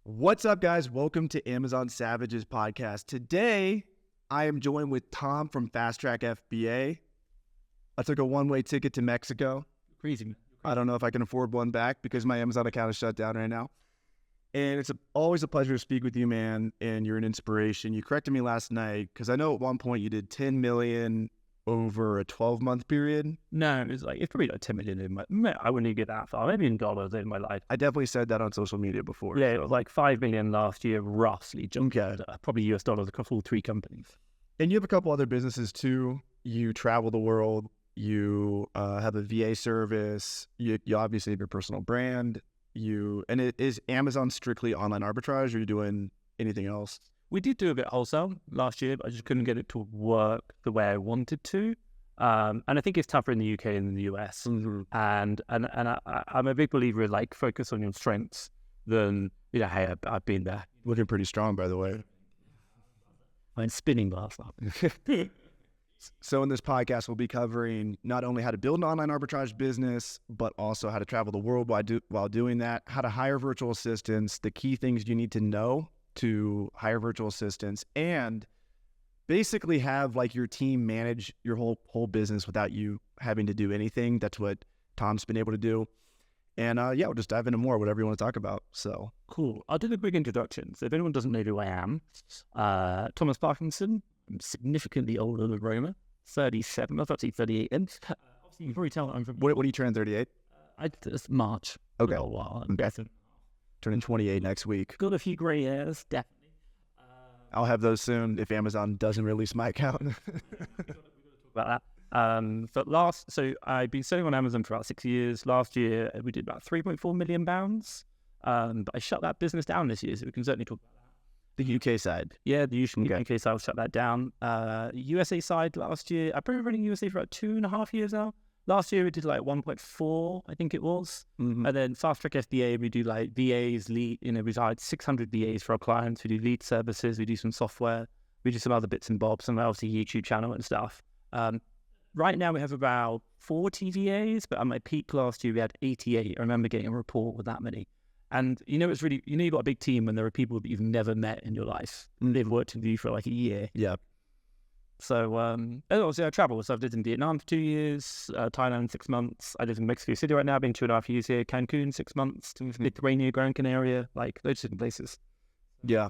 What's up, guys? Welcome to Amazon Savages podcast. Today, I am joined with Tom from Fast Track FBA. I took a one-way ticket to Mexico. Crazy. I don't know if I can afford one back because my Amazon account is shut down right now. And it's always a pleasure to speak with you, man. And you're an inspiration. You corrected me last night because I know at one point you did 10 million over a 12-month period. No, it's probably like 10 million in I wouldn't even get that far, maybe in dollars in my life. I definitely said that on social media before. Yeah, it was like 5 million last year, roughly, Okay. probably US dollars across all three companies. And you have a couple other businesses too. You travel the world. You have a VA service. You obviously have your personal brand. Is Amazon strictly online arbitrage, or are you doing anything else? We did do a bit of wholesale last year, but I just couldn't get it to work the way I wanted to. And I think it's tougher in the UK than in the US. Mm-hmm. And I'm a big believer in focus on your strengths than, hey, I've been there. Looking pretty strong, by the way. I'm spinning last night. So in this podcast, we'll be covering not only how to build an online arbitrage business, but also how to travel the world while doing that, how to hire virtual assistants, the key things you need to know to hire virtual assistants, and basically have your team manage your whole business without you having to do anything. That's what Tom's been able to do. And we'll just dive into more, whatever you want to talk about. So cool. I'll do the quick introduction. So if anyone doesn't know who I am, Thomas Parkinson. I'm significantly older than Roma, 37. I was actually 38. And obviously, you can probably tell I'm from. What are you turning 38? It's March. Okay. A while. I'm guessing. Turning 28 next week. Got a few grey hairs, definitely. I'll have those soon if Amazon doesn't release my account. We've got to talk about that. So I've been selling on Amazon for about 6 years. Last year, we did about £3.4 million. But I shut that business down this year, so we can certainly talk about that. The UK side. Yeah, the UK side, I'll shut that down. USA side last year, I've been running USA for about 2.5 years now. Last year we did 1.4, I think it was. Mm-hmm. And then Fast Track FBA, we do VAs, lead, we hired 600 VAs for our clients. We do lead services, we do some software, we do some other bits and bobs, and obviously YouTube channel and stuff. Right now we have about 40 VAs, but at my peak last year we had 88. I remember getting a report with that many. And it's really, you've got a big team when there are people that you've never met in your life. And they've worked with you for a year. Yeah. So, and obviously I travel. So I've lived in Vietnam for 2 years, Thailand 6 months. I live in Mexico City right now, been 2.5 years here, Cancun 6 months, Lithuania, Gran Canaria, those different places. Yeah.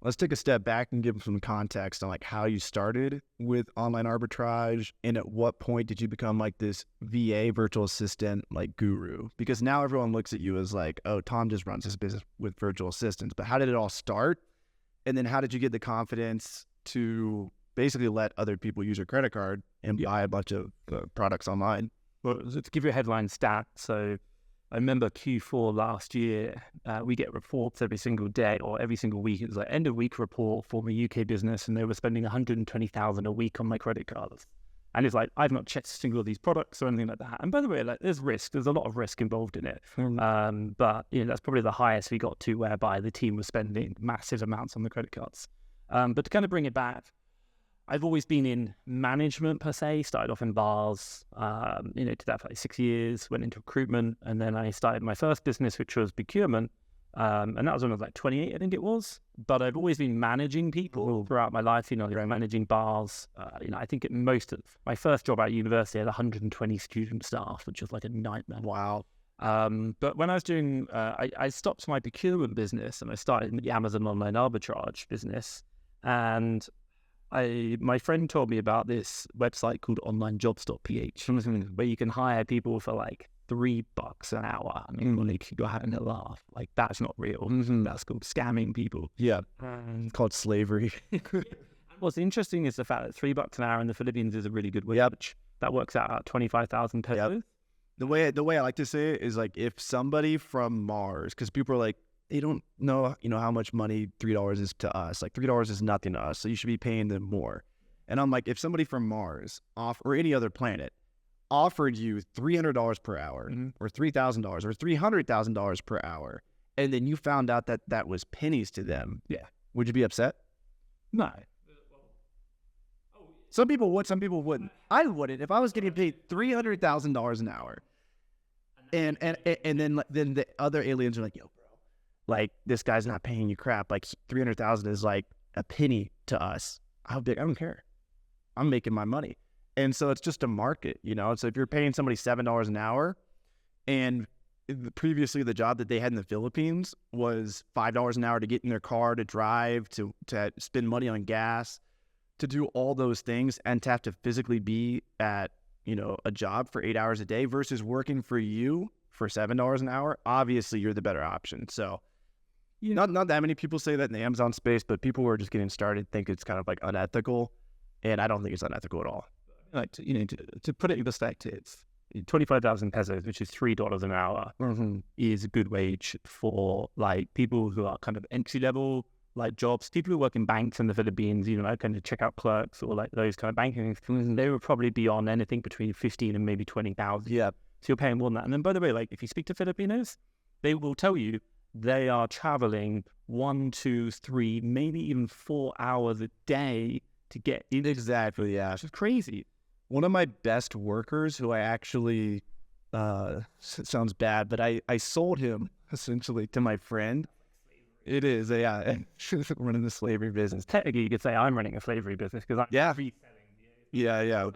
Let's take a step back and give some context on how you started with online arbitrage, and at what point did you become this VA virtual assistant guru? Because now everyone looks at you as oh, Tom just runs his business with virtual assistants. But how did it all start? And then how did you get the confidence to basically let other people use your credit card and buy a bunch of products online? Well, to give you a headline stat, so I remember Q4 last year, we get reports every single day or every single week. It was end of week report for my UK business, and they were spending 120,000 a week on my credit cards. And it's I've not checked a single of these products or anything like that. And by the way, there's risk. There's a lot of risk involved in it. But that's probably the highest we got to, whereby the team was spending massive amounts on the credit cards. But to kind of bring it back, I've always been in management per se. Started off in bars, did that for 6 years, went into recruitment, and then I started my first business, which was procurement. And that was when I was 28, I think it was. But I've always been managing people throughout my life, managing bars. I think my first job out of university, I had 120 student staff, which was a nightmare. Wow. But when I was doing, I stopped my procurement business and I started the Amazon Online Arbitrage business. And my friend told me about this website called onlinejobs.ph, where you can hire people for $3 an hour. I mean, you're having a laugh. That's not real. That's called scamming people. Yeah. It's called slavery. What's interesting is the fact that $3 an hour in the Philippines is a really good wage. That works out at 25,000 pesos. Yep. The way I like to say it is if somebody from Mars, because people are they don't know, how much money $3 is to us. $3 is nothing to us, so you should be paying them more. And I'm if somebody from Mars or any other planet offered you $300 per hour, or $3,000 or $300,000 per hour, and then you found out that that was pennies to them, would you be upset? No. Some people would, some people wouldn't. I wouldn't. If I was getting paid $300,000 an hour, and then the other aliens are yo, bro, like this guy's not paying you crap. Like 300,000 is like a penny to us. How big? I don't care. I'm making my money. And so it's just a market, you know? So if you're paying somebody $7 an hour, and previously the job that they had in the Philippines was $5 an hour to get in their car, to drive, to spend money on gas, to do all those things, and to have to physically be at, you know, a job for 8 hours a day versus working for you for $7 an hour, obviously you're the better option. So not that many people say that in the Amazon space, but people who are just getting started think it's kind of like unethical, and I don't think it's unethical at all. Like, to put it in perspective, 25,000 pesos, which is $3 an hour, is a good wage for like people who are kind of entry level like jobs. People who work in banks in the Philippines, you know, kind of checkout clerks or like those kind of banking things, they would probably be on anything between 15 and maybe 20,000. Yeah. So you're paying more than that. And then, by the way, like if you speak to Filipinos, they will tell you they are traveling 1, 2, 3, maybe even 4 hours a day to get in. Exactly. Yeah. Which is crazy. One of my best workers, who I actually, sounds bad, but I sold him essentially to my friend. It is, yeah, running the slavery business. Technically, you could say I'm running a slavery business because I'm reselling. Yeah.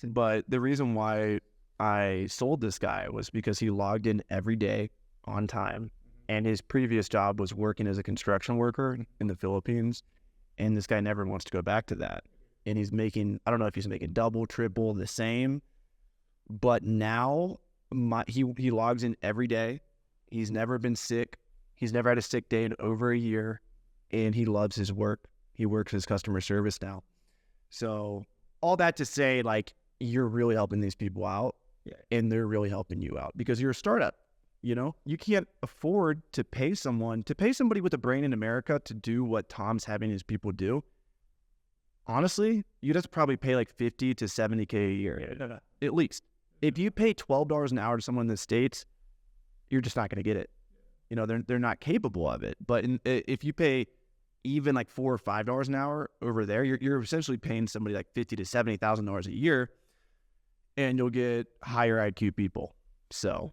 But the reason why I sold this guy was because he logged in every day on time, and his previous job was working as a construction worker in the Philippines, and this guy never wants to go back to that. And he's making, I don't know if he's making double, triple, the same, but now he logs in every day. He's never been sick. He's never had a sick day in over a year, and he loves his work. He works as customer service now. So all that to say, like, you're really helping these people out, and they're really helping you out because you're a startup. You know, you can't afford to pay somebody with a brain in America to do what Tom's having his people do. Honestly, you'd have to probably pay like 50 to 70K a year, at least. If you pay $12 an hour to someone in the States, you're just not going to get it. You know, they're not capable of it. But if you pay even like $4 or $5 an hour over there, you're essentially paying somebody like $50 to $70,000 a year, and you'll get higher IQ people. So,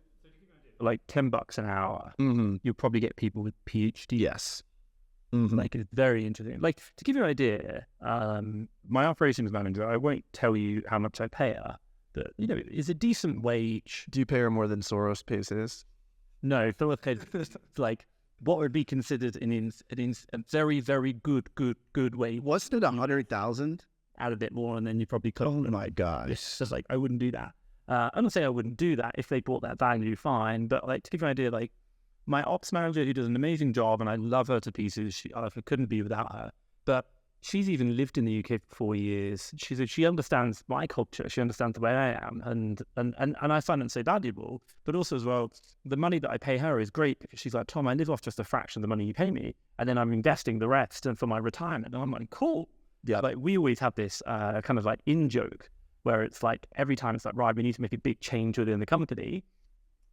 like $10 an hour, you'll probably get people with PhD. Yes. Like, it's very interesting. Like, to give you an idea, my operations manager, I won't tell you how much I pay her, but, you know, it's a decent wage. Do you pay her more than Soros pays his? No, Soros pays like what would be considered a very, very good wage. Wasn't it 100,000? Add a bit more, and then you probably cut. Oh my gosh! It's just like, I wouldn't do that. I'm not saying I wouldn't do that if they brought that value, fine. But like, to give you an idea, like, my ops manager, who does an amazing job, and I love her to pieces. I couldn't be without her. But she's even lived in the UK for 4 years. She understands my culture. She understands the way I am, and I find it so valuable. But also as well, the money that I pay her is great because she's like, Tom, I live off just a fraction of the money you pay me, and then I'm investing the rest and for my retirement. And I'm like, cool. Yeah. Like, we always have this kind of like in joke where it's like every time it's like, right, we need to make a big change within the company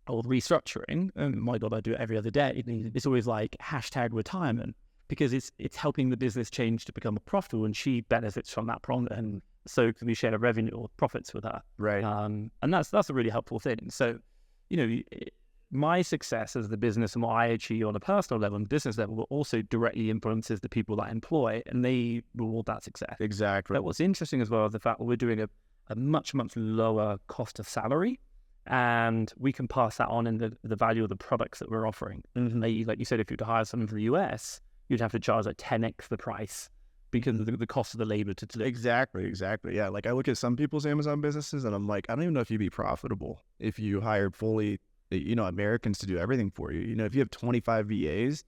or restructuring. And my God, I do it every other day. It's always like #retirement. Because it's helping the business change to become more profitable, and she benefits from that profit, and so can we share the revenue or profits with her, right? And that's a really helpful thing. So, you know, my success as the business and what I achieve on a personal level and business level also directly influences the people that I employ, and they reward that success. Exactly. But what's interesting as well is the fact that we're doing a much lower cost of salary, and we can pass that on in the value of the products that we're offering. Like you said, if you were to hire someone from the US, you'd have to charge like 10x the price because of the cost of the labor to deliver. Exactly. Yeah, like I look at some people's Amazon businesses and I'm like, I don't even know if you'd be profitable if you hired fully, you know, Americans to do everything for you. You know, if you have 25 VAs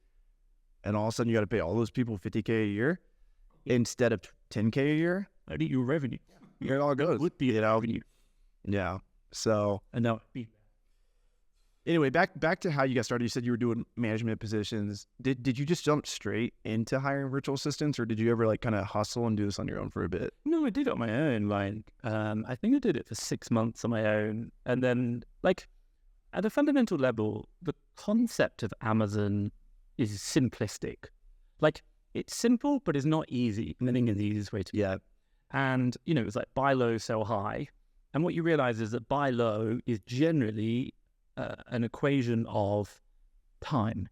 and all of a sudden you got to pay all those people $50K a year instead of $10K a year, I'd eat your revenue. It all goes. Would be the revenue. Yeah. So, and no. Anyway, back to how you got started. You said you were doing management positions. Did you just jump straight into hiring virtual assistants, or did you ever like kind of hustle and do this on your own for a bit? No, I did it on my own. Like, I think I did it for 6 months on my own, and then like at a fundamental level, the concept of Amazon is simplistic. Like, it's simple, but it's not easy. I think it's the easiest way to. Yeah. And you know, it's like buy low, sell high, and what you realize is that buy low is generally an equation of time.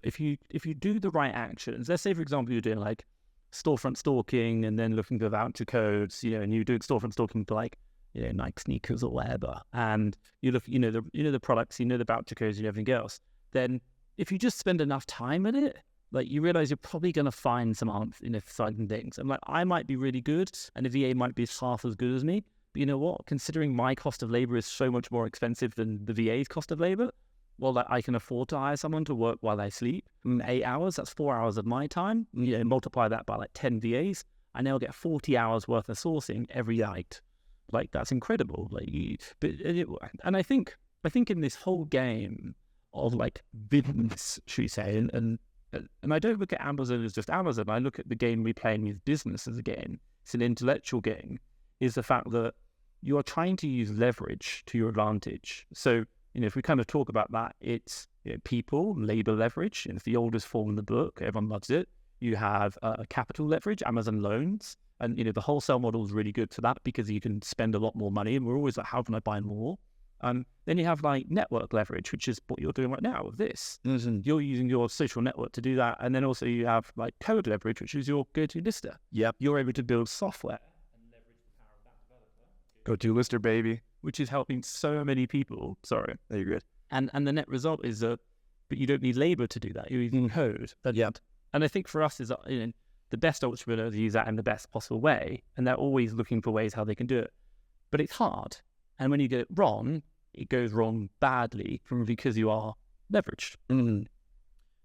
if you do the right actions, let's say for example you're doing like storefront stalking and then looking for voucher codes, and you're doing storefront stalking for like Nike sneakers or whatever, and you look the products, the voucher codes and everything else, then if you just spend enough time at it, like you realize you're probably going to find some certain things. And like I might be really good and the VA might be half as good as me, but you know what, considering my cost of labor is so much more expensive than the VA's cost of labor, well, like I can afford to hire someone to work while I sleep 8 hours. That's 4 hours of my time. Multiply that by like 10 VAs, I now get 40 hours worth of sourcing every night. Like that's incredible. And I think in this whole game of like business, should we say, and I don't look at Amazon as just Amazon. I look at the game we play in with business as a game. It's an intellectual game. Is the fact that you are trying to use leverage to your advantage. So if we kind of talk about that, it's people, labor leverage. It's the oldest form in the book. Everyone loves it. You have capital leverage, Amazon loans. And, the wholesale model is really good for that because you can spend a lot more money. And we're always like, how can I buy more? Then you have like network leverage, which is what you're doing right now with this. Mm-hmm. You're using your social network to do that. And then also you have like code leverage, which is your go-to lister. Yep. You're able to build software and leverage the power of that developer. Go-to lister, baby. Which is helping so many people. Sorry. No, you're good. And the net result is that, but you don't need labor to do that. You're using code. Yep. And I think for us is that, the best entrepreneurs use that in the best possible way. And they're always looking for ways how they can do it. But it's hard. And when you get it wrong, it goes wrong badly because you are leveraged. Mm-hmm.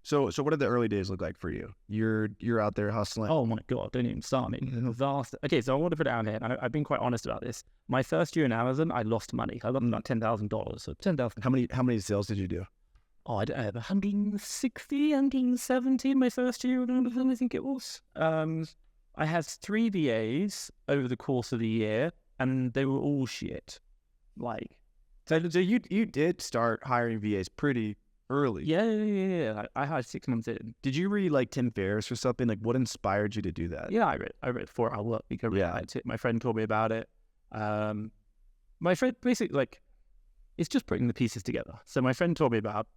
So what did the early days look like for you? You're out there hustling. Oh my God, don't even start me. Vast. Okay, so I want to put it out here. And I've been quite honest about this. My first year in Amazon, I lost money. I lost about $10,000. So $10,000. How many sales did you do? Oh, I have 160, 170 in my first year of Amazon, I think it was. I had 3 VAs over the course of the year, and they were all shit. So you did start hiring VAs pretty early. Yeah. I hired 6 months in. Did you read like Tim Ferriss or something? Like what inspired you to do that? Yeah, I read 4 Hour Work Week. My friend told me about it. My friend basically it's just putting the pieces together. So my friend told me about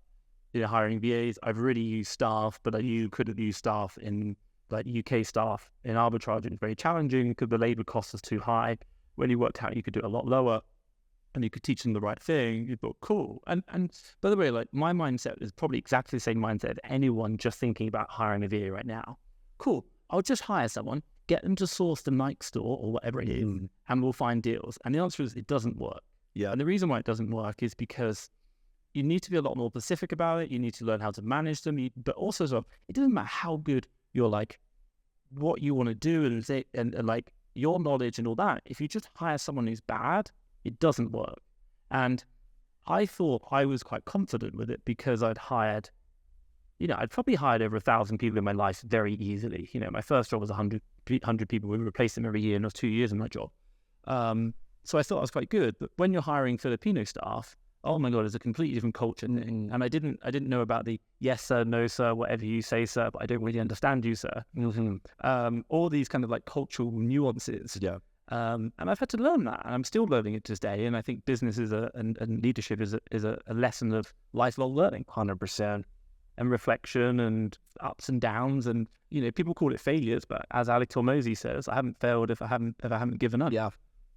hiring VAs. I've already used staff, but you couldn't use staff in like UK staff in arbitrage. It was very challenging because the labor cost was too high. When you worked out you could do it a lot lower and you could teach them the right thing, you thought, cool. And by the way, like my mindset is probably exactly the same mindset of anyone just thinking about hiring a VA right now. Cool. I'll just hire someone, get them to source the Nike store or whatever it is, and we'll find deals. And the answer is it doesn't work. Yeah. And the reason why it doesn't work is because you need to be a lot more specific about it. You need to learn how to manage them. But also, it doesn't matter how good you're like, what you want to do and like your knowledge and all that. If you just hire someone who's bad, it doesn't work. And I thought I was quite confident with it because I'd hired, I'd probably hired over 1,000 people in my life very easily. My first job was 100 people. We replaced them every year, and it was 2 years in my job. So I thought I was quite good. But when you're hiring Filipino staff, oh my God, it's a completely different culture thing. And I didn't know about the yes sir, no sir, whatever you say sir, but I don't really understand you sir. All these kind of like cultural nuances. Yeah. And I've had to learn that, and I'm still learning it to this day. And I think business and leadership is a lesson of lifelong learning, 100%, and reflection and ups and downs. And people call it failures, but as Alex Hormozy says, I haven't failed if I haven't given up. Yeah.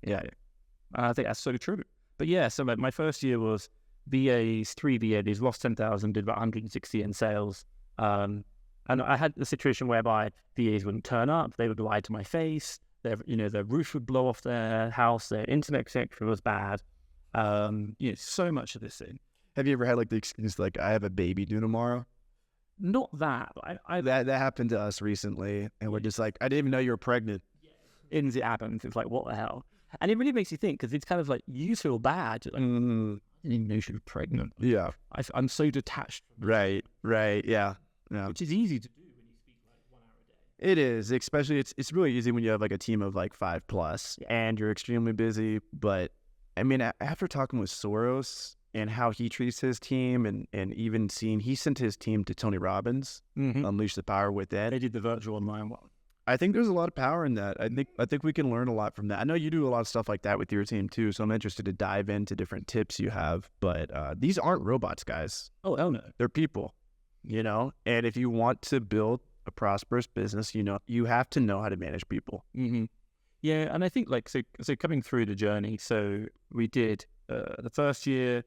And I think that's so true. But yeah, so my first year was VAs, 3 VAs, lost 10,000, did about 160 in sales. And I had the situation whereby VAs wouldn't turn up, they would lie to my face. Their roof would blow off their house, their internet connection was bad. So much of this thing. Have you ever had like the excuse like I have a baby due tomorrow? Not that, but that happened to us recently, and we're just like, I didn't even know you were pregnant. It happens. It's like, what the hell? And it really makes you think, because it's kind of like you feel bad. Like, I didn't even know she was pregnant. Yeah, I'm so detached. Right. Yeah. Which is easy to do when you speak like 1 hour a day. It is, especially it's really easy when you have like a team of like 5+ and you're extremely busy. But I mean, after talking with Soros and how he treats his team, and even seeing he sent his team to Tony Robbins, Unleash the Power Within. They did the virtual online one. I think there's a lot of power in that. I think we can learn a lot from that. I know you do a lot of stuff like that with your team too, so I'm interested to dive into different tips you have. But these aren't robots, guys. Oh, hell no. They're people. And if you want to build a prosperous business, you have to know how to manage people. Mm-hmm. Yeah, and I think so coming through the journey, so we did the first year,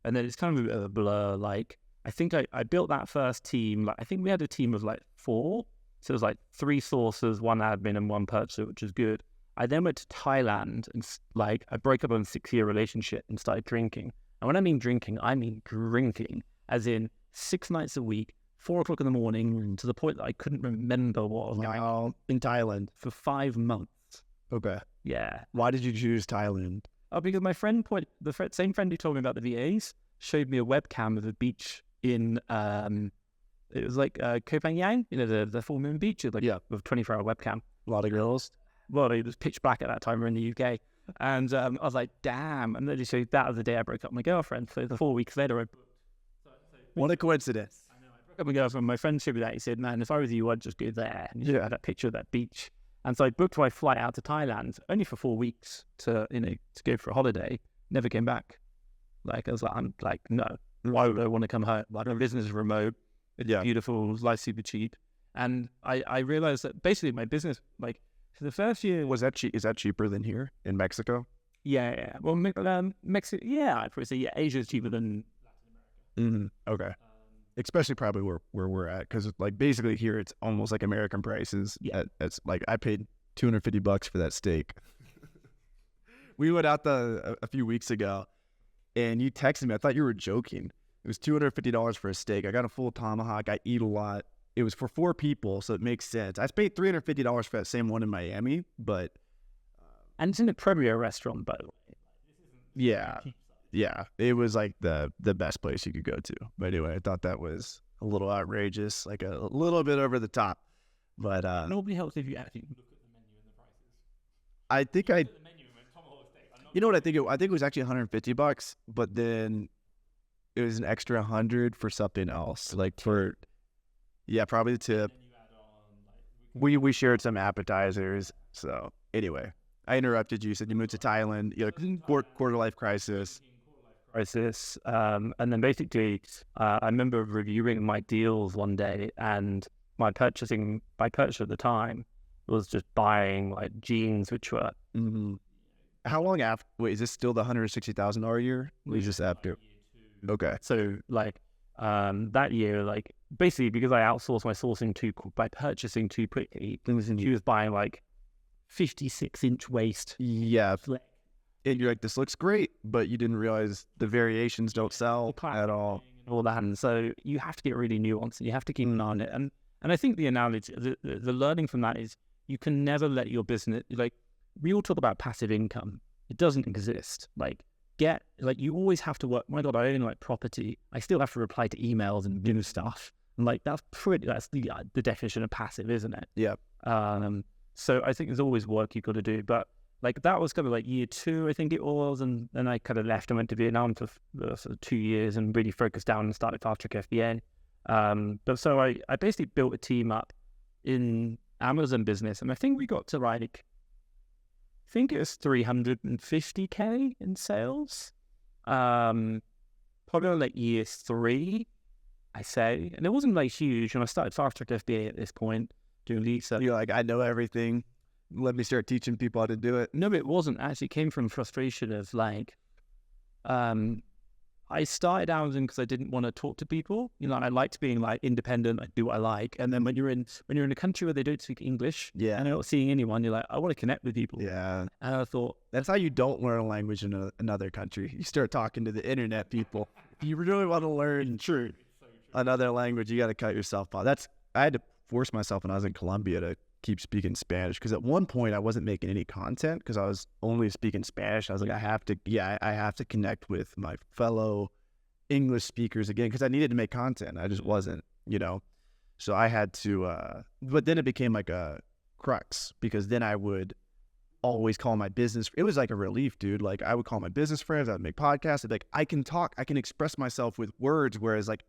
and then it's kind of a bit of a blur. Like I think I built that first team. Like I think we had a team of like 4, so it was like 3 sources, 1 admin, and 1 purchaser, which is good. I then went to Thailand and like I broke up on a 6-year relationship and started drinking. And when I mean drinking, as in 6 nights a week, 4 o'clock in the morning, to the point that I couldn't remember what I was going on In Thailand for 5 months. Okay. Yeah. Why did you choose Thailand? Oh, because my friend same friend who told me about the VAs showed me a webcam of a beach in it was like Koh Phangan, the full moon beach, with 24-hour webcam. A lot of girls. Well, it was pitch black at that time. We're in the UK, and I was like, damn. And then so that was the day I broke up with my girlfriend. So the 4 weeks later, I booked. What a coincidence. I know. I broke up with my girlfriend. My friend showed me that. He said, man, if I was you, I'd just go there. And he had that picture of that beach. And so I booked my flight out to Thailand only for 4 weeks to go for a holiday. Never came back. Like I was like, I'm like, no, why would I want to come home? Like my business is remote. It's beautiful. Life's super cheap. And I realized that basically my business, like for the first year, was that cheap? Is that cheaper than here in Mexico? Yeah. Well, Mexico. Yeah, I'd probably say Asia is cheaper than Latin America. Mm-hmm. Okay. Especially probably where we're at, because like basically here it's almost like American prices. Yeah, it's like I paid $250 for that steak. We went out a few weeks ago, and you texted me. I thought you were joking. It was $250 for a steak. I got a full tomahawk. I eat a lot. It was for 4 people, so it makes sense. I paid $350 for that same one in Miami, but and it's in a premier restaurant, by the way. Yeah, it was like the best place you could go to. But anyway, I thought that was a little outrageous, like a little bit over the top. But nobody helps if you actually look at the menu and the prices. I think I, the menu and tomahawk steak. you know what I think? I think it was actually $150, but then it was an extra 100 for something else, like for probably the tip. We shared some appetizers. So anyway, I interrupted you. You said you moved to Thailand. You had a quarter life crisis. And then basically I remember reviewing my deals one day, and my purchase at the time was just buying like jeans, which were how long after? Wait, is this still the $160,000 a year? Or is this after? Okay, so like that year, like basically because I outsourced my sourcing by purchasing too quickly, she was buying like 56-inch waist. Yeah. And you're like, this looks great, but you didn't realize the variations don't sell at all. And all that. And so you have to get really nuanced, and you have to keep an eye on it. And I think the analogy, the learning from that is you can never let your business, like we all talk about passive income. It doesn't exist. You always have to work. My God, I own like property. I still have to reply to emails and do stuff. And like, that's the definition of passive, isn't it? Yeah. So I think there's always work you've got to do, but like that was kind of like year 2, I think it was, and then I kind of left and went to Vietnam for sort of 2 years and really focused down and started Fast Track FBA. But so I basically built a team up in Amazon business, and I think we got to I think it was 350K in sales. Probably like year 3, I say, and it wasn't like huge. And I started Fast Track FBA at this point doing leads. You're like, I know everything. Let me start teaching people how to do it. No, it wasn't. Actually, it came from frustration of like, I started Amazon because I didn't want to talk to people. I liked being like independent. I do what I like. And then when you're in a country where they don't speak English, and you're not seeing anyone, you're like, I want to connect with people. Yeah. And I thought that's how you don't learn a language in another country. You start talking to the internet people. If you really want to learn another language, you got to cut yourself off. I had to force myself when I was in Colombia to keep speaking Spanish, because at one point I wasn't making any content because I was only speaking Spanish. I was like, I have to connect with my fellow English speakers again, because I needed to make content. I just wasn't, so I had to, but then it became like a crux, because then I would always call my business. It was like a relief, dude. Like I would call my business friends. I would make podcasts. I'd be like, I can talk, I can express myself with words. Whereas like,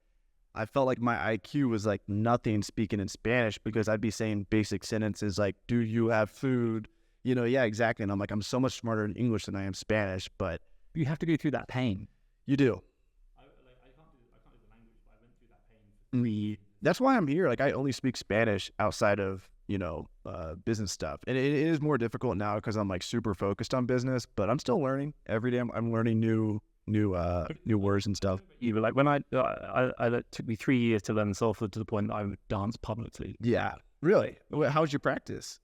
I felt like my IQ was like nothing speaking in Spanish, because I'd be saying basic sentences like, do you have food? Yeah, exactly. And I'm like, I'm so much smarter in English than I am Spanish, but you have to go through that pain. You do. I can't do the language, but I went through that pain That's why I'm here. Like, I only speak Spanish outside of, business stuff. And it is more difficult now because I'm like super focused on business, but I'm still learning every day. I'm learning new words and stuff. You were like, when it took me 3 years to learn salsa to the point that I would dance publicly. Yeah. Really? How's your practice?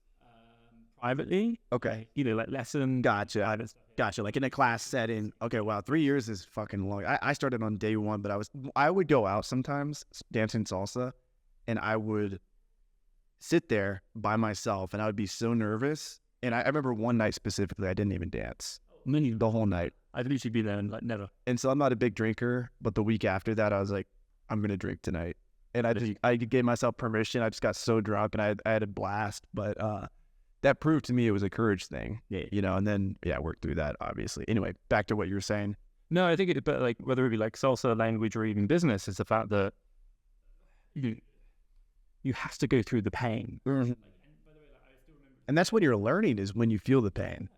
Privately. Okay. Like lesson. Gotcha. Gotcha. Like in a class setting. Okay. Wow. 3 years is fucking long. I started on day one, but I would go out sometimes dancing salsa, and I would sit there by myself, and I would be so nervous. And I remember one night specifically, I didn't even dance the whole night. I'd literally be there and like never. And so I'm not a big drinker, but the week after that, I was like, I'm gonna drink tonight, and I gave myself permission. I just got so drunk, and I had a blast. But that proved to me it was a courage thing, and then worked through that, obviously. Anyway, back to what you were saying. No, I think but like whether it be like salsa, language, or even business, is the fact that you have to go through the pain. Mm-hmm. And that's when you're learning, is when you feel the pain.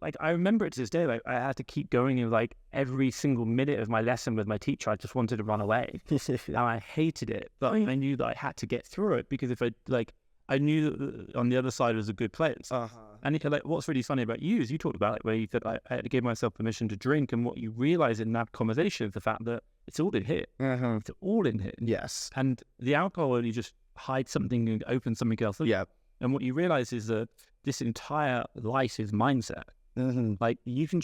Like, I remember it to this day, like, I had to keep going, and like every single minute of my lesson with my teacher, I just wanted to run away. And I hated it, but I knew that I had to get through it, because if I knew that on the other side was a good place. And like, what's really funny about you is you talked about, like, where you said I had to give myself permission to drink, and what you realize in that conversation is the fact that it's all in here. It's all in here. Yes. And the alcohol only just hides something and opens something else. Yeah. And what you realize is that this entire life is mindset. Like, you can,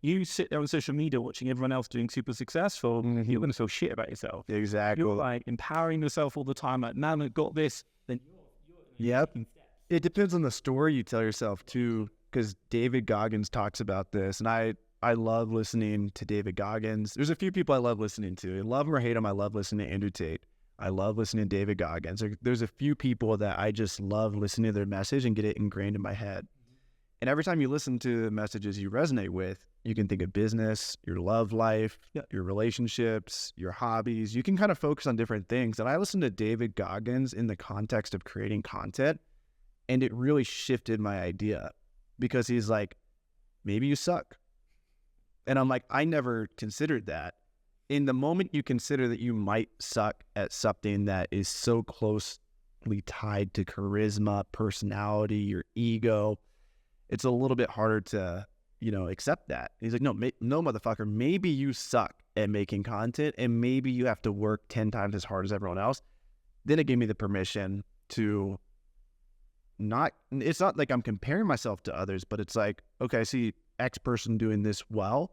you sit there on social media watching everyone else doing super successful, you're going to feel shit about yourself. Exactly. You're like empowering yourself all the time, like, man, I got this. Then yep. It depends on the story you tell yourself too, because David Goggins talks about this, and I love listening to David Goggins. There's a few people I love listening to. I love him or hate him. I love listening to Andrew Tate. I love listening to David Goggins. There's a few people that I just love listening to their message and get it ingrained in my head. And every time you listen to messages you resonate with, you can think of business, your love life, your relationships, your hobbies. You can kind of focus on different things. And I listened to David Goggins in the context of creating content, and it really shifted my idea, because he's like, maybe you suck. And I'm like, I never considered that. In the moment you consider that you might suck at something that is so closely tied to charisma, personality, your ego, it's a little bit harder to, accept that. He's like, no, motherfucker, maybe you suck at making content, and maybe you have to work 10 times as hard as everyone else. Then it gave me the permission to it's not like I'm comparing myself to others, but it's like, okay, I see X person doing this well.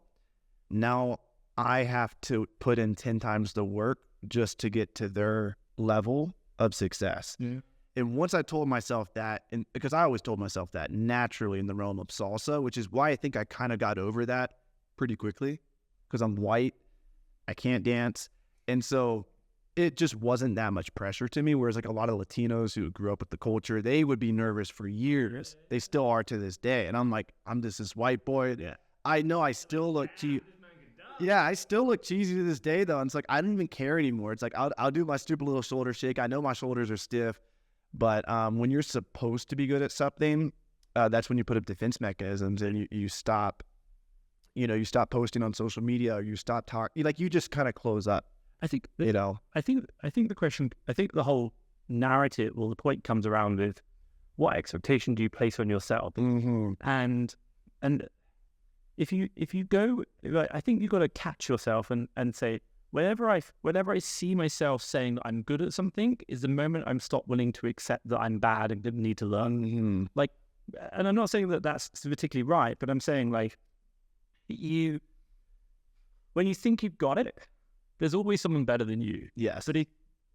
Now I have to put in 10 times the work just to get to their level of success. Yeah. And once I told myself that, and because I always told myself that naturally in the realm of salsa, which is why I think I kind of got over that pretty quickly, because I'm white, I can't dance. And so it just wasn't that much pressure to me. Whereas like a lot of Latinos who grew up with the culture, they would be nervous for years. They still are to this day. And I'm like, I'm just this white boy. Yeah. I know I still look cheesy. Yeah, I still look cheesy to this day though. And it's like, I don't even care anymore. It's like, I'll do my stupid little shoulder shake. I know my shoulders are stiff. But when you're supposed to be good at something, that's when you put up defense mechanisms, and you stop, you stop posting on social media, or you stop talking, like you just kind of close up. I think, I think the whole narrative, well, the point comes around with what expectation do you place on yourself? And if you go, I think you've got to catch yourself and say, whenever I see myself saying that I'm good at something is the moment I'm stop willing to accept that I'm bad and need to learn. Like, and I'm not saying that that's particularly right, but I'm saying like when you think you've got it, there's always someone better than you. Yes.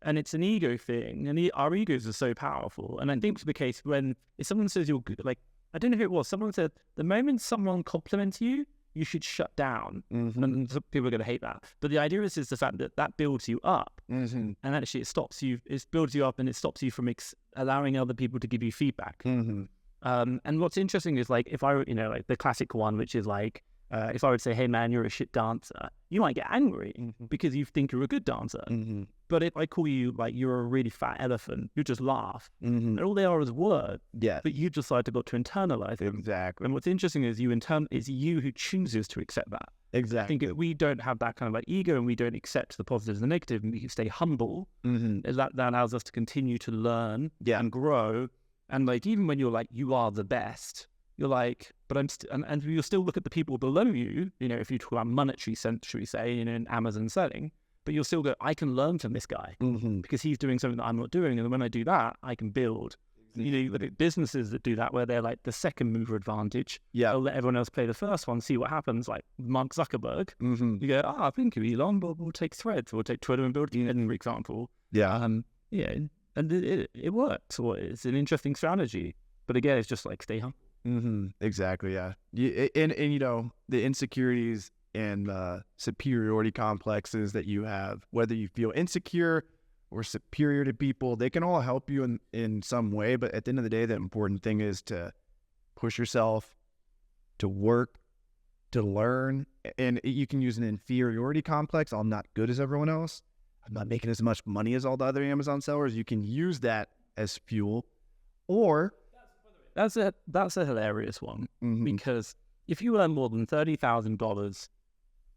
And it's an ego thing, and our egos are so powerful. And I think it's the case if someone says you're good, like, I don't know who it was, someone said, the moment someone compliments you, you should shut down. And some people are going to hate that. But the idea is the fact that builds you up. And actually it builds you up, and it stops you from allowing other people to give you feedback. And what's interesting is like, if I, like the classic one, which is like, if I would say, hey man, you're a shit dancer, you might get angry because you think you're a good dancer. But if I call you like you're a really fat elephant, you just laugh. And all they are is words. Yeah. But you decide to internalize them. Exactly. And what's interesting is it's you who chooses to accept that. Exactly. I think if we don't have that kind of like ego and we don't accept the positives and the negatives and we can stay humble, that allows us to continue to learn and grow. And like, even when you're like, you are the best, you're like, but and you'll still look at the people below you, you know, if you talk about monetary sense, should we say, in Amazon selling, but you'll still go, I can learn from this guy because he's doing something that I'm not doing. And when I do that, I can build. You know, you look at businesses that do that where they're like the second mover advantage. Yeah. They'll let everyone else play the first one, see what happens. Like Mark Zuckerberg, you go, thank you, Elon, but we'll take Threads, we'll take Twitter and build it, for example. Yeah. And it works. Or it's an interesting strategy. But again, it's just like stay humble. Exactly, yeah. And you know, the insecurities and superiority complexes that you have, whether you feel insecure or superior to people, they can all help you in some way. But at the end of the day, the important thing is to push yourself, to work, to learn. And you can use an inferiority complex. I'm not good as everyone else. I'm not making as much money as all the other Amazon sellers. You can use that as fuel. Or that's a hilarious one, because if you earn more than $30,000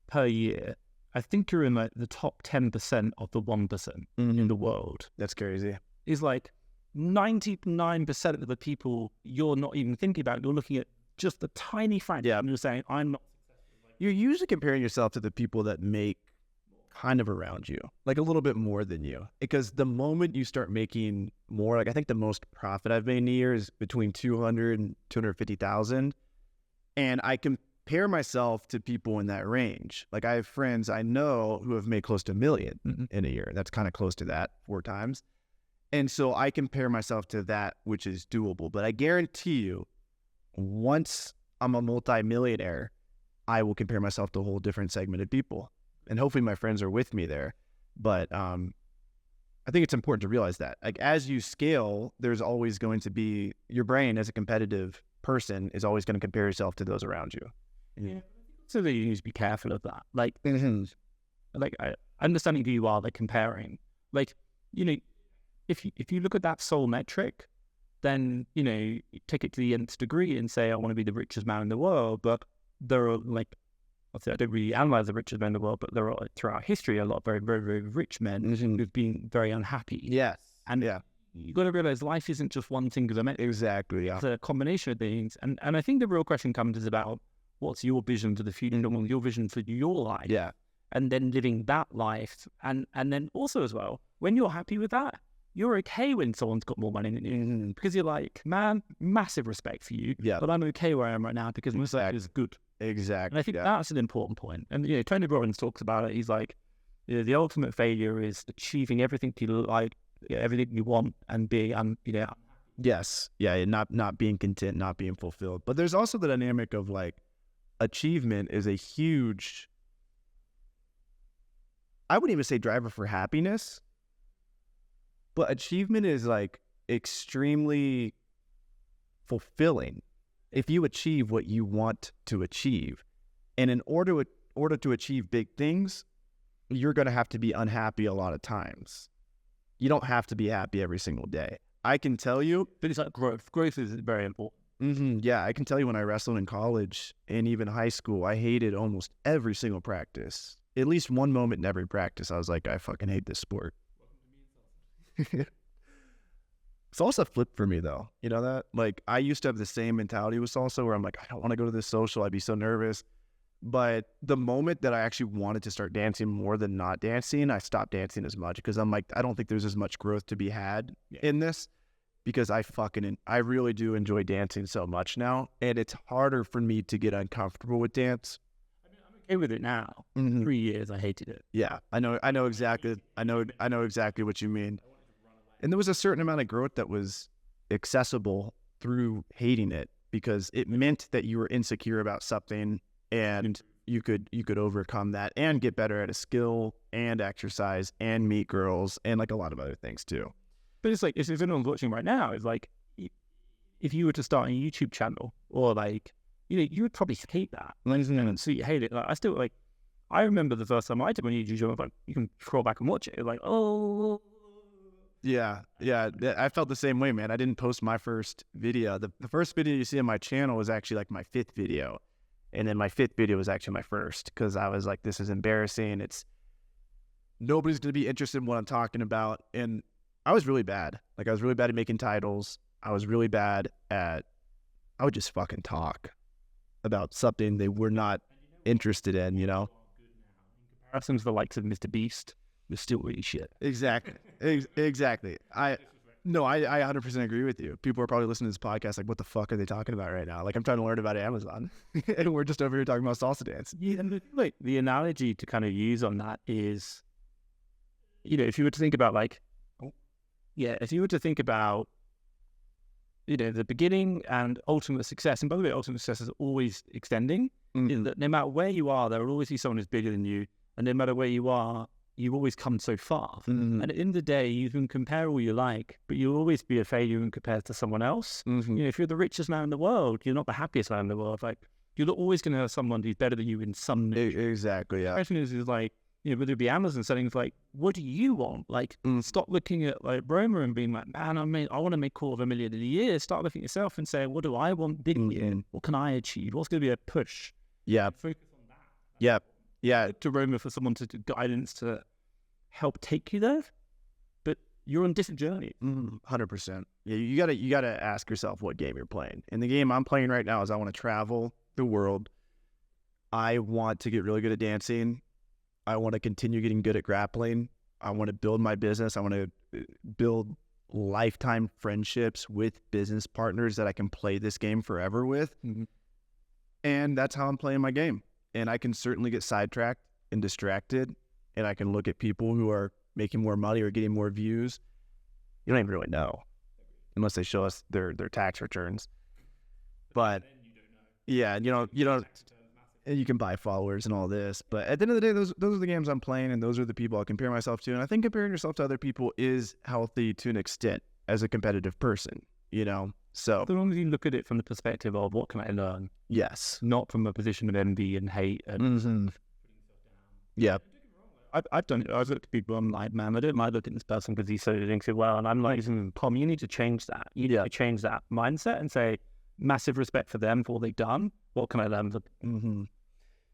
per year, I think you're in like the top 10% of the 1% in the world. That's crazy. It's like 99% of the people you're not even thinking about. You're looking at just the tiny fraction. Yeah. And you're saying, I'm not successful. You're usually comparing yourself to the people that make kind of around you, like a little bit more than you. Because the moment you start making more, like I think the most profit I've made in a year is between 200 and 250,000. And I compare myself to people in that range. Like I have friends I know who have made close to $1 million in a year. That's kind of close to that 4 times. And so I compare myself to that, which is doable. But I guarantee you, once I'm a multimillionaire, I will compare myself to a whole different segment of people. And hopefully my friends are with me there. But I think it's important to realize that. Like as you scale, there's always going to be, your brain as a competitive person is always going to compare yourself to those around you. Yeah. So that you need to be careful of that. Like, like understanding who you are, like comparing. Like, you know, if you look at that soul metric, then, you know, you take it to the nth degree and say, I want to be the richest man in the world. But there are like, I don't really analyze the richest men in the world, but there are throughout history a lot of very, very, very rich men who've been very unhappy. Yes. And you've got to realize life isn't just one singular metric. Exactly. Yeah. It's a combination of things. And I think the real question comes is about what's your vision for the future, your vision for your life. Yeah. And then living that life. And then also as well, when you're happy with that, you're okay when someone's got more money than you. Because you're like, man, massive respect for you. Yeah. But I'm okay where I am right now because my life is good. Exactly. And I think that's an important point. And, you know, Tony Robbins talks about it. He's like, you know, the ultimate failure is achieving everything you like, everything you want, and being, you know. Yes. Yeah. Not being content, not being fulfilled. But there's also the dynamic of like, achievement is a huge, I wouldn't even say driver for happiness, but achievement is like extremely fulfilling if you achieve what you want to achieve. And in order to achieve big things, you're going to have to be unhappy a lot of times. You don't have to be happy every single day. I can tell you. But it's like growth. Growth is very important. Yeah, I can tell you when I wrestled in college and even high school, I hated almost every single practice. At least one moment in every practice, I was like, I fucking hate this sport. Salsa flipped for me though. You know that? Like I used to have the same mentality with salsa where I'm like, I don't want to go to this social. I'd be so nervous. But the moment that I actually wanted to start dancing more than not dancing, I stopped dancing as much because I'm like, I don't think there's as much growth to be had in this because I really do enjoy dancing so much now. And it's harder for me to get uncomfortable with dance. I mean, I'm okay with it now. 3 years, I hated it. Yeah, I know exactly what you mean. And there was a certain amount of growth that was accessible through hating it because it meant that you were insecure about something and you could overcome that and get better at a skill and exercise and meet girls and like a lot of other things too. But it's like, if anyone's watching right now, it's like, if you were to start a YouTube channel or like you would probably hate that. And so you hate it. Like, I remember the first time I did one YouTube show, like, you can scroll back and watch it. Like, oh. Yeah. I felt the same way, man. I didn't post my first video. The first video you see on my channel was actually like my 5th video. And then my 5th video was actually my first, because I was like, this is embarrassing. Nobody's going to be interested in what I'm talking about. And I was really bad. Like, I was really bad at making titles. I was really bad at, I would just fucking talk about something they were not interested in, you know? Comparisons to the likes of Mr. Beast was still really shit. Exactly. Exactly. I 100% agree with you. People are probably listening to this podcast like, what the fuck are they talking about right now? Like, I'm trying to learn about Amazon. And we're just over here talking about salsa dance. Yeah, and the analogy to kind of use on that is, if you were to think about the beginning and ultimate success, and by the way, ultimate success is always extending, in that no matter where you are, there will always be someone who's bigger than you. And no matter where you are, you've always come so far. And at the end of the day, you can compare all you like, but you'll always be a failure when compared to someone else. If you're the richest man in the world, you're not the happiest man in the world. Like, you're always going to have someone who's better than you in some niche. Exactly, yeah. The question is like, whether it be Amazon settings, like, what do you want? Like, stop looking at like Roma and being like, man, I want to make $250,000 a year. Start looking at yourself and say, what do I want big in? What can I achieve? What's going to be a push? Yeah. Focus on that. Yeah. To Roma for someone to guidance to help take you there. But you're on a different journey. 100%. Yeah, you gotta ask yourself what game you're playing. And the game I'm playing right now is I want to travel the world. I want to get really good at dancing. I want to continue getting good at grappling. I want to build my business. I want to build lifetime friendships with business partners that I can play this game forever with. And that's how I'm playing my game. And I can certainly get sidetracked and distracted. And I can look at people who are making more money or getting more views. You don't even really know unless they show us their tax returns. But yeah, you don't. And you can buy followers and all this, but at the end of the day, those are the games I'm playing, and those are the people I compare myself to. And I think comparing yourself to other people is healthy to an extent as a competitive person, So as long as you look at it from the perspective of what can I learn, yes, not from a position of envy and hate. And yeah, I've done it. I've looked at people. I'm like, man, I don't mind looking at this person because he's so doing so well, and I'm like, Tom, you need to change that. You need to change that mindset and say, massive respect for them for what they've done. What can I learn?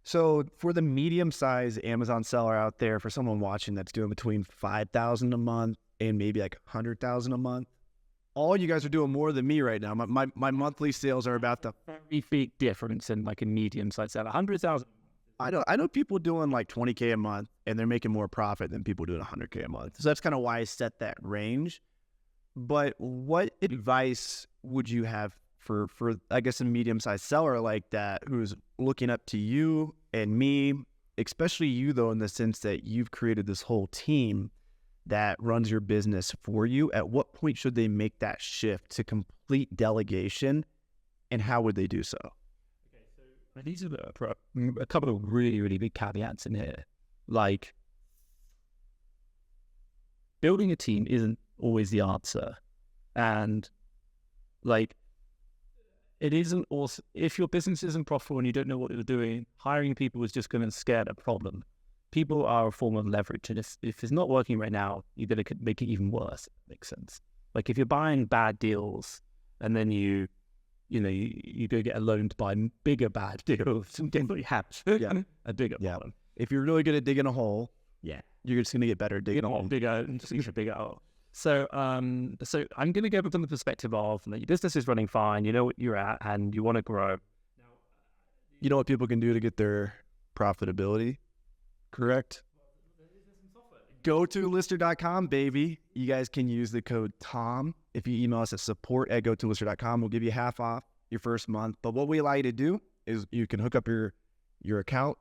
So for the medium-sized Amazon seller out there, for someone watching that's doing between $5,000 a month and maybe like $100,000 a month, all you guys are doing more than me right now. My monthly sales are about the very big difference in like a medium-sized seller. 100,000. I know people doing like $20K a month and they're making more profit than people doing $100K a month. So that's kind of why I set that range. But what advice would you have for I guess a medium-sized seller like that who's looking up to you and me, especially you though, in the sense that you've created this whole team that runs your business for you? At what point should they make that shift to complete delegation, and how would they do so? Okay, so these are a couple of really, really big caveats in here. Like, building a team isn't always the answer, and like, it isn't also, if your business isn't profitable and you don't know what you're doing, hiring people is just going to scare the problem. People are a form of leverage. And if it's not working right now, you're going to make it even worse. If that makes sense. Like, if you're buying bad deals and then you go get a loan to buy bigger bad deals, and then you have a bigger problem. If you're really good at digging a hole, you're just going to get better at digging a hole. Bigger and just a bigger hole. So I'm going to go from the perspective of your business is running fine, you know what you're at, and you want to grow. You know what people can do to get their profitability, correct? GoToLister.com, baby. You guys can use the code TOM. If you email us at support@GoToLister.com, we'll give you half off your first month. But what we allow you to do is you can hook up your account.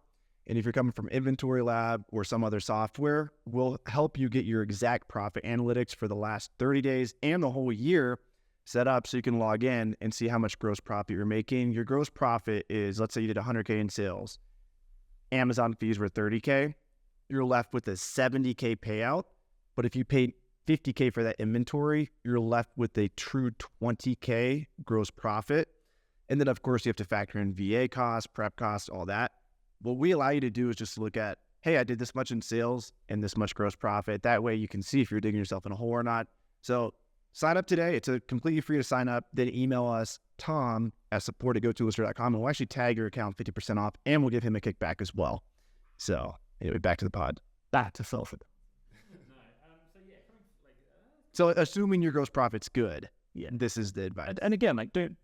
And if you're coming from Inventory Lab or some other software, we'll help you get your exact profit analytics for the last 30 days and the whole year set up so you can log in and see how much gross profit you're making. Your gross profit is, let's say you did 100K in sales. Amazon fees were 30K. You're left with a 70K payout. But if you paid 50K for that inventory, you're left with a true 20K gross profit. And then, of course, you have to factor in VA costs, prep costs, all that. What we allow you to do is just look at, hey, I did this much in sales and this much gross profit. That way you can see if you're digging yourself in a hole or not. So sign up today. It's completely free to sign up. Then email us, tom@support@gotoolster.com, and we'll actually tag your account 50% off, and we'll give him a kickback as well. So anyway, back to the pod. Back to self. So assuming your gross profit's good, Yeah, this is the advice. and again, like don't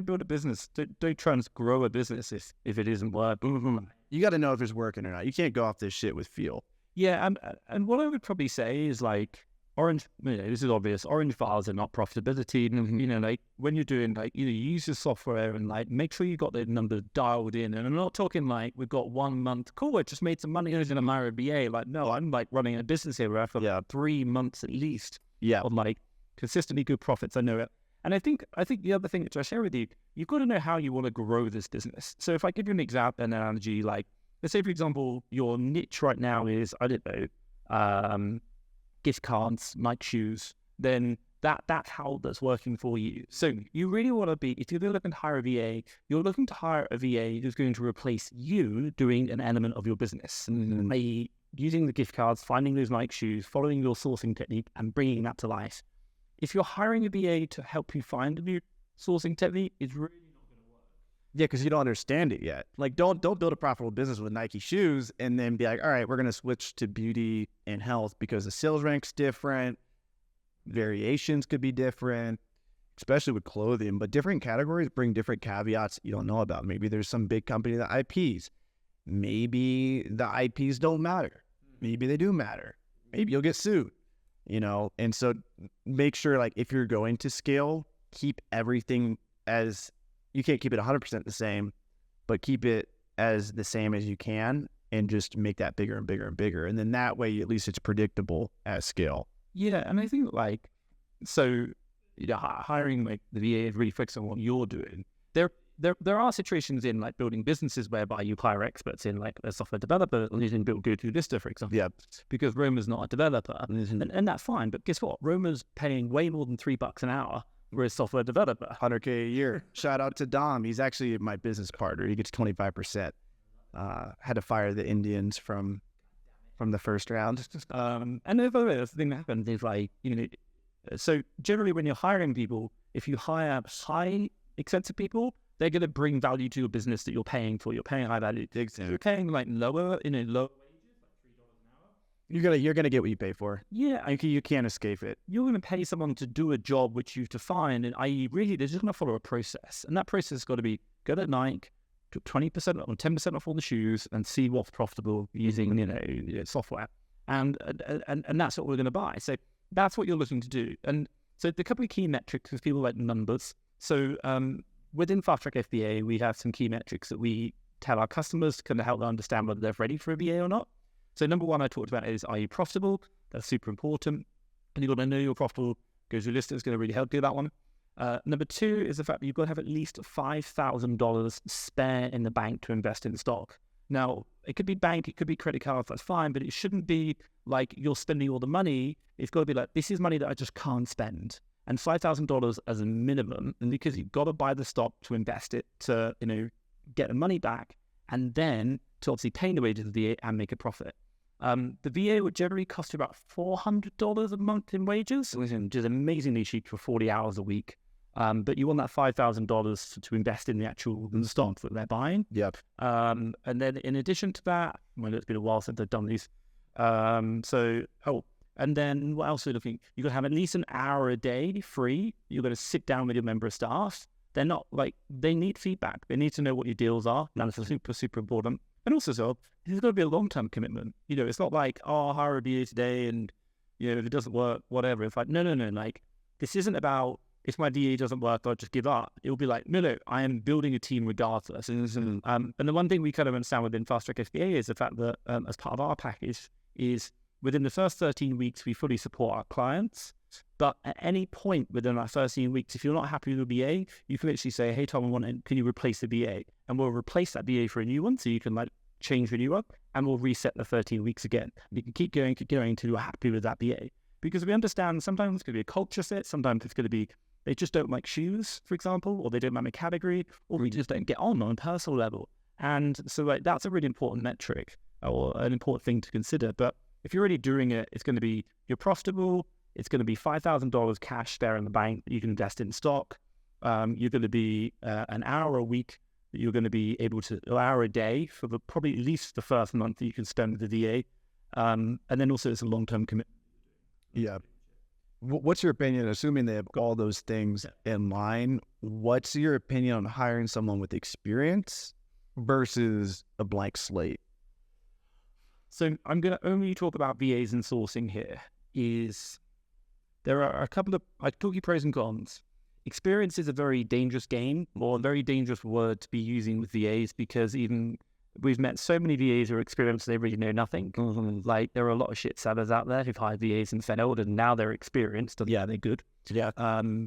build a business. Don't try and grow a business if it isn't working. You got to know if it's working or not. You can't go off this shit with feel. Yeah, and what I would probably say is like orange. This is obvious. Orange bars are not profitability. And, like when you're doing like use your software and like make sure you got the numbers dialed in. And I'm not talking like we've got 1 month. Cool, I just made some money as an Amara BA. Like no, I'm like running a business here where I've got 3 months at least. Yeah. Of like consistently good profits. I know it. And I think the other thing that I share with you, you've got to know how you want to grow this business. So if I give you an analogy, like let's say, for example, your niche right now is, I don't know, gift cards, Nike shoes, then that's how that's working for you. So you really want to be, if you're looking to hire a VA, you're looking to hire a VA who's going to replace you doing an element of your business. i.e., using the gift cards, finding those Nike shoes, following your sourcing technique and bringing that to life. If you're hiring a VA to help you find a new sourcing technique, it's really not going to work. Yeah, because you don't understand it yet. Like, don't build a profitable business with Nike shoes and then be like, all right, we're going to switch to beauty and health because the sales rank's different, variations could be different, especially with clothing. But different categories bring different caveats you don't know about. Maybe there's some big company that IPs. Maybe the IPs don't matter. Maybe they do matter. Maybe you'll get sued, And so make sure, like, if you're going to scale, keep everything as, you can't keep it 100% the same, but keep it as the same as you can and just make that bigger and bigger and bigger. And then that way, at least it's predictable at scale. Yeah, and I think, like, so, hiring, like, the VA is really focused on what you're doing. There are situations in like building businesses whereby you hire experts in like a software developer using build GoToLister, for example. Yeah. Because Roma's not a developer, and that's fine. But guess what? Roma's paying way more than $3 an hour for a software developer. $100K a year. Shout out to Dom. He's actually my business partner. He gets 25%. Had to fire the Indians from the first round. And the thing that happens is like so generally when you're hiring people, if you hire high expensive people, they're going to bring value to your business that you're paying for. You're paying high value. Exactly. You're paying like low wages, like $3 an hour. You're gonna get what you pay for. Yeah, You can't escape it. you're going to pay someone to do a job which you've defined, and i.e., really, they're just going to follow a process, and that process has got to be go to Nike, to 20% or 10% off all the shoes, and see what's profitable using software, and that's what we're going to buy. So that's what you're looking to do, and so the couple of key metrics is people like numbers. So within Fast Track FBA, we have some key metrics that we tell our customers to kind of help them understand whether they're ready for a VA or not. So number one I talked about is, are you profitable? That's super important. And you've got to know you're profitable. GoToLister is going to really help you with that one. Number two is the fact that you've got to have at least $5,000 spare in the bank to invest in stock. Now, it could be bank, it could be credit cards, that's fine, but it shouldn't be like you're spending all the money. It's got to be like, this is money that I just can't spend. And $5,000 as a minimum, and because you've got to buy the stock to invest it to, get the money back, and then to obviously pay the wages of the VA and make a profit. The VA would generally cost you about $400 a month in wages, which is amazingly cheap for 40 hours a week. But you want that $5,000 to invest in the actual stock that they're buying. Yep. And then in addition to that, it's been a while since I've done these. And then what else are you looking? You've got to have at least an hour a day free. You've got to sit down with your member of staff. They're not like, they need feedback. They need to know what your deals are. And that's super, super important. And also, there's got to be a long-term commitment. It's not like, I'll hire a BA today and, if it doesn't work, whatever. It's like, no. Like, this isn't about, if my DA doesn't work, I'll just give up. It'll be like, no, I am building a team regardless. And the one thing we kind of understand within Fast Track FBA is the fact that as part of our package is, within the first 13 weeks, we fully support our clients. But at any point within our first 13 weeks, if you're not happy with the BA, you can literally say, hey, Tom, can you replace the BA? And we'll replace that BA for a new one. So you can like change the new one and we'll reset the 13 weeks again. You can keep going until you're happy with that BA. Because we understand sometimes it's going to be a culture fit. Sometimes it's going to be they just don't like shoes, for example, or they don't like my category, or we just don't get on a personal level. And so like that's a really important metric or an important thing to consider. But if you're already doing it, it's going to be you're profitable. It's going to be $5,000 cash there in the bank that you can invest in stock. You're going to be an hour a week that you're going to be able to, an hour a day for probably at least the first month that you can spend with the VA. And then also it's a long-term commitment. Yeah. What's your opinion, assuming they have all those things in line, what's your opinion on hiring someone with experience versus a blank slate? So I'm going to only talk about VAs and sourcing here. There are a couple of, I talk you pros and cons. Experience is a very dangerous game, or a very dangerous word to be using with VAs, because even we've met so many VAs who are experienced, they really know nothing. Like there are a lot of shit sellers out there who've hired VAs and failed, and now they're experienced. And yeah, they're good. Yeah.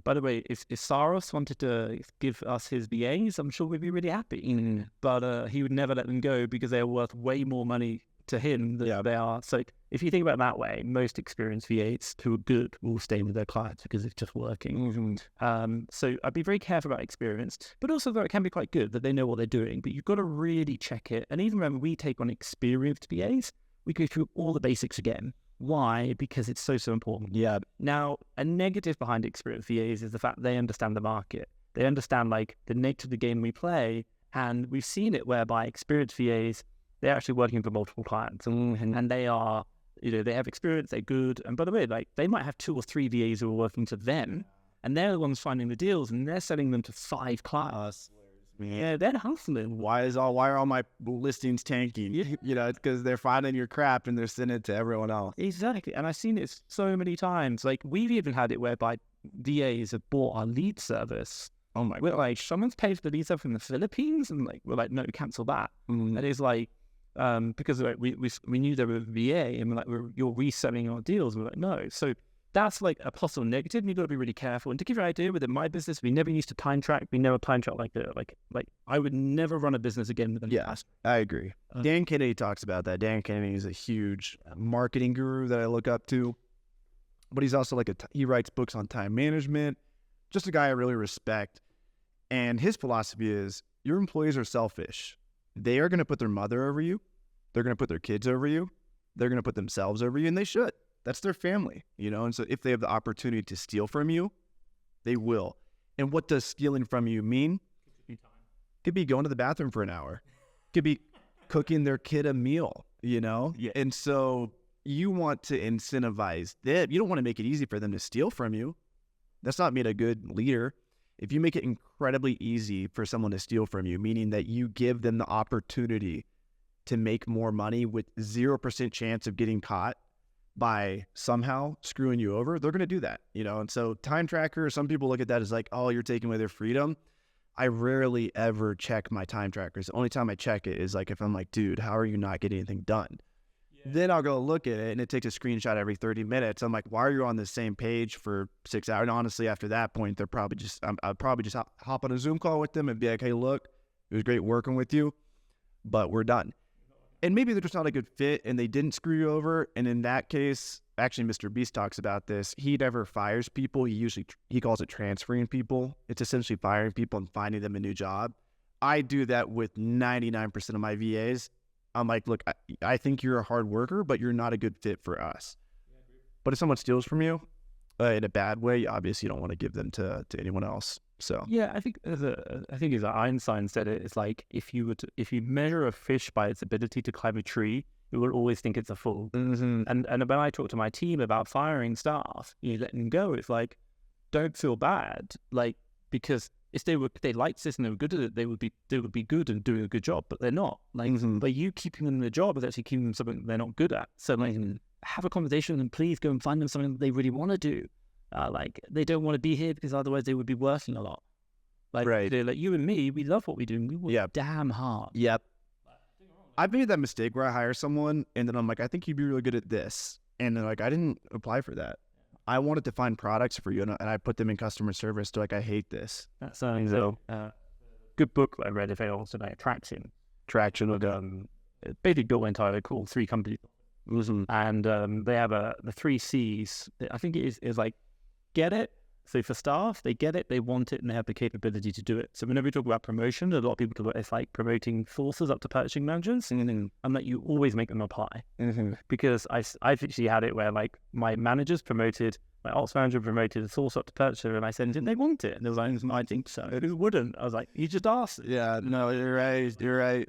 By the way, if Saros wanted to give us his VAs, I'm sure we'd be really happy. But he would never let them go because they're worth way more money to him than they are. So if you think about it that way, most experienced VAs who are good will stay with their clients because it's just working. So I'd be very careful about experience, but also though it can be quite good that they know what they're doing, but you've got to really check it. And even when we take on experienced VAs, we go through all the basics again. Why? Because it's so important. Yeah. Now, a negative behind experienced VAs is the fact they understand the market. They understand like the nature of the game we play. And we've seen it whereby experienced VAs, they're actually working for multiple clients and they are, they have experience, they're good. And by the way, like they might have 2 or 3 VAs who are working for them and they're the ones finding the deals and they're selling them to 5 clients. Yeah, they're hustling. Why are all my listings tanking? It's because they're finding your crap and they're sending it to everyone else. Exactly. And I've seen it so many times. Like we've even had it whereby VAs have bought our lead service. Oh my God. Like someone's paid for the lead service from the Philippines and like, we're like, no, cancel that. And it's like, because like, we knew they were a VA and we're like, you're reselling our deals. We're like, no. So that's like a possible negative. And you've got to be really careful. And to give you an idea, within my business, we never used to time track. We never time track like I would never run a business again with them. Yeah, I agree. Dan Kennedy talks about that. Dan Kennedy is a huge marketing guru that I look up to, but he's also he writes books on time management. Just a guy I really respect. And his philosophy is your employees are selfish. They are going to put their mother over you. They're going to put their kids over you. They're going to put themselves over you, and they should. That's their family, And so if they have the opportunity to steal from you, they will. And what does stealing from you mean? Could be going to the bathroom for an hour. Could be cooking their kid a meal, Yeah. And so you want to incentivize them. You don't want to make it easy for them to steal from you. That's not being a good leader. If you make it incredibly easy for someone to steal from you, meaning that you give them the opportunity to make more money with 0% chance of getting caught by somehow screwing you over, they're going to do that, And so time tracker, some people look at that as like, oh, you're taking away their freedom. I rarely ever check my time trackers. The only time I check it is like if I'm like, dude, how are you not getting anything done? Then I'll go look at it and it takes a screenshot every 30 minutes. I'm like, why are you on the same page for 6 hours? And honestly, after that point, they're probably just, I'll probably just hop on a Zoom call with them and be like, hey, look, it was great working with you, but we're done. And maybe they're just not a good fit and they didn't screw you over. And in that case, actually, Mr. Beast talks about this. He never fires people. He calls it transferring people. It's essentially firing people and finding them a new job. I do that with 99% of my VAs. I'm like, look, I think you're a hard worker, but you're not a good fit for us. But if someone steals from you in a bad way, obviously you don't want to give them to anyone else. So yeah, I think as Einstein said it, it's like if you measure a fish by its ability to climb a tree, you will always think it's a fool. And when I talk to my team about firing staff, letting go, it's like, don't feel bad, like because if they liked this and they were good at it, they would be good and doing a good job, but they're not. Like, but you keeping them in the job is actually keeping them something they're not good at. So like, have a conversation and please go and find them something that they really want to do. Like they don't want to be here because otherwise they would be working a lot. Like, right. Like you and me, we love what we do. We work damn hard. Yep. I've made that mistake where I hire someone and then I'm like, I think you'd be really good at this. And they're like, I didn't apply for that. I wanted to find products for you, and I put them in customer service. They're like, I hate this. That sounds good book I read, if I also know, Traction with basically built entirely called 3 companies. And they have the 3 C's. I think it is like get it, So for staff, they get it, they want it, and they have the capability to do it. So whenever we talk about promotion, a lot of people talk about it's like promoting sources up to purchasing managers, and that you always make them apply. Because I've actually had it where like my managers promoted, my ops manager promoted a source up to purchaser, and I said, didn't they want it? And they was like, I think so. Who wouldn't? I was like, you just asked. Yeah, no, you're right. You're right.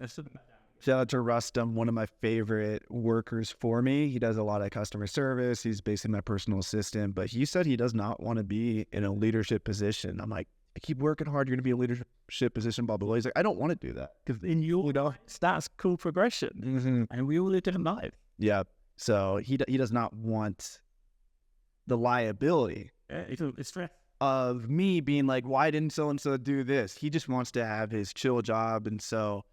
Shout out to Rustum, one of my favorite workers for me. He does a lot of customer service. He's basically my personal assistant, but he said he does not want to be in a leadership position. I'm like, I keep working hard. You're going to be in a leadership position, blah, blah, blah. He's like, I don't want to do that. Because in your that's cool progression. And we all live different lives. Yeah. So he does not want the liability It's stress. of me being like, why didn't so-and-so do this? He just wants to have his chill job. And so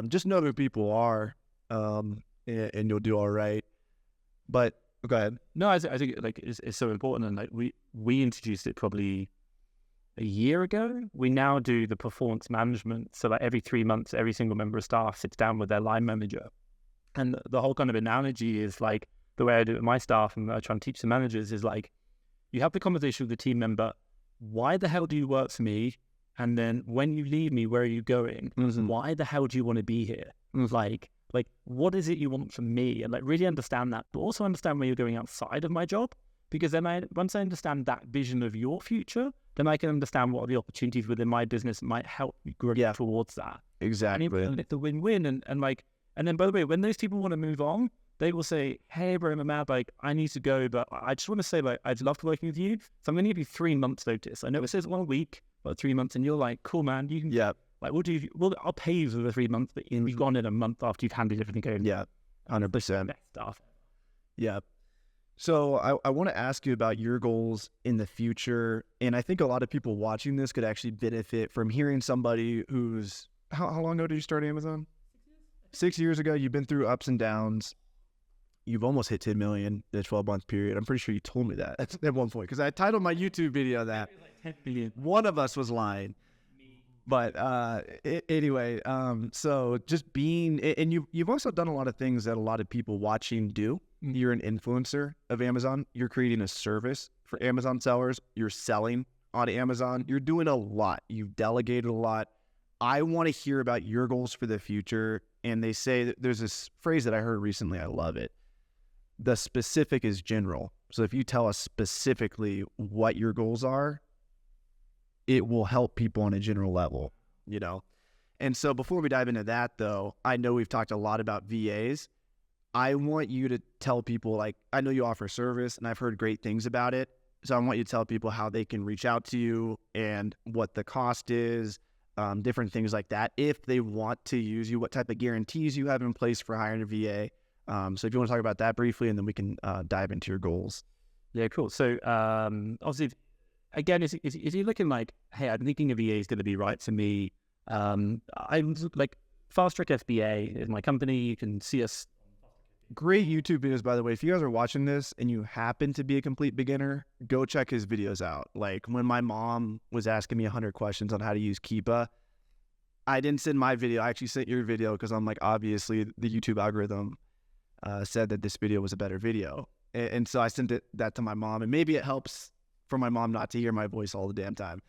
just know who people are, and you'll do all right. But go ahead. No, I think like it's so important, and like we introduced it probably a year ago. We now do the performance management, so like every 3 months, every single member of staff sits down with their line manager, and the whole kind of analogy is like the way I do it with my staff, and I try and teach the managers is like you have the conversation with the team member. Why the hell do you work for me? And then when you leave me, where are you going? Why the hell do you want to be here? Like, what is it you want from me? And like really understand that, but also understand where you're going outside of my job. Because then once I understand that vision of your future, then I can understand what are the opportunities within my business that might help you grow towards that. Exactly. And it's a win-win. And then by the way, when those people want to move on, they will say, hey, bro, Mamad, like, I need to go, but I just want to say, like, I've loved working with you. So I'm going to give you 3 months notice. I know it says 1 week, but 3 months, and you're like, cool, man, you can, like, I'll pay you for the 3 months, but you've gone in a month after you've handed everything over. Yeah, 100%. Best stuff. Yeah. So I want to ask you about your goals in the future. And I think a lot of people watching this could actually benefit from hearing somebody who's, how long ago did you start Amazon? 6 years ago. You've been through ups and downs. You've almost hit 10 million in a 12-month period. I'm pretty sure you told me that at one point, because I titled my YouTube video that. Like 10 million. One of us was lying. But anyway, so just being, and you've also done a lot of things that a lot of people watching do. You're an influencer of Amazon. You're creating a service for Amazon sellers. You're selling on Amazon. You're doing a lot. You've delegated a lot. I want to hear about your goals for the future. And they say that there's this phrase that I heard recently. I love it. The specific is general. So if you tell us specifically what your goals are, it will help people on a general level, you know? And so before we dive into that, though, I know we've talked a lot about VAs. I want you to tell people, like, I know you offer service and I've heard great things about it. So I want you to tell people how they can reach out to you and what the cost is, different things like that. If they want to use you, what type of guarantees you have in place for hiring a VA. So if you want to talk about that briefly, and then we can dive into your goals. Yeah, cool. So obviously, again, is he looking like, hey, I'm thinking a VA is going to be right for me. I'm like, Fast Track FBA is my company. You can see us. Great YouTube videos, by the way. If you guys are watching this and you happen to be a complete beginner, go check his videos out. Like when my mom was asking me 100 questions on how to use Keepa, I didn't send my video. I actually sent your video because I'm like, obviously the YouTube algorithm said that this video was a better video. And so I sent that to my mom, and maybe it helps for my mom not to hear my voice all the damn time.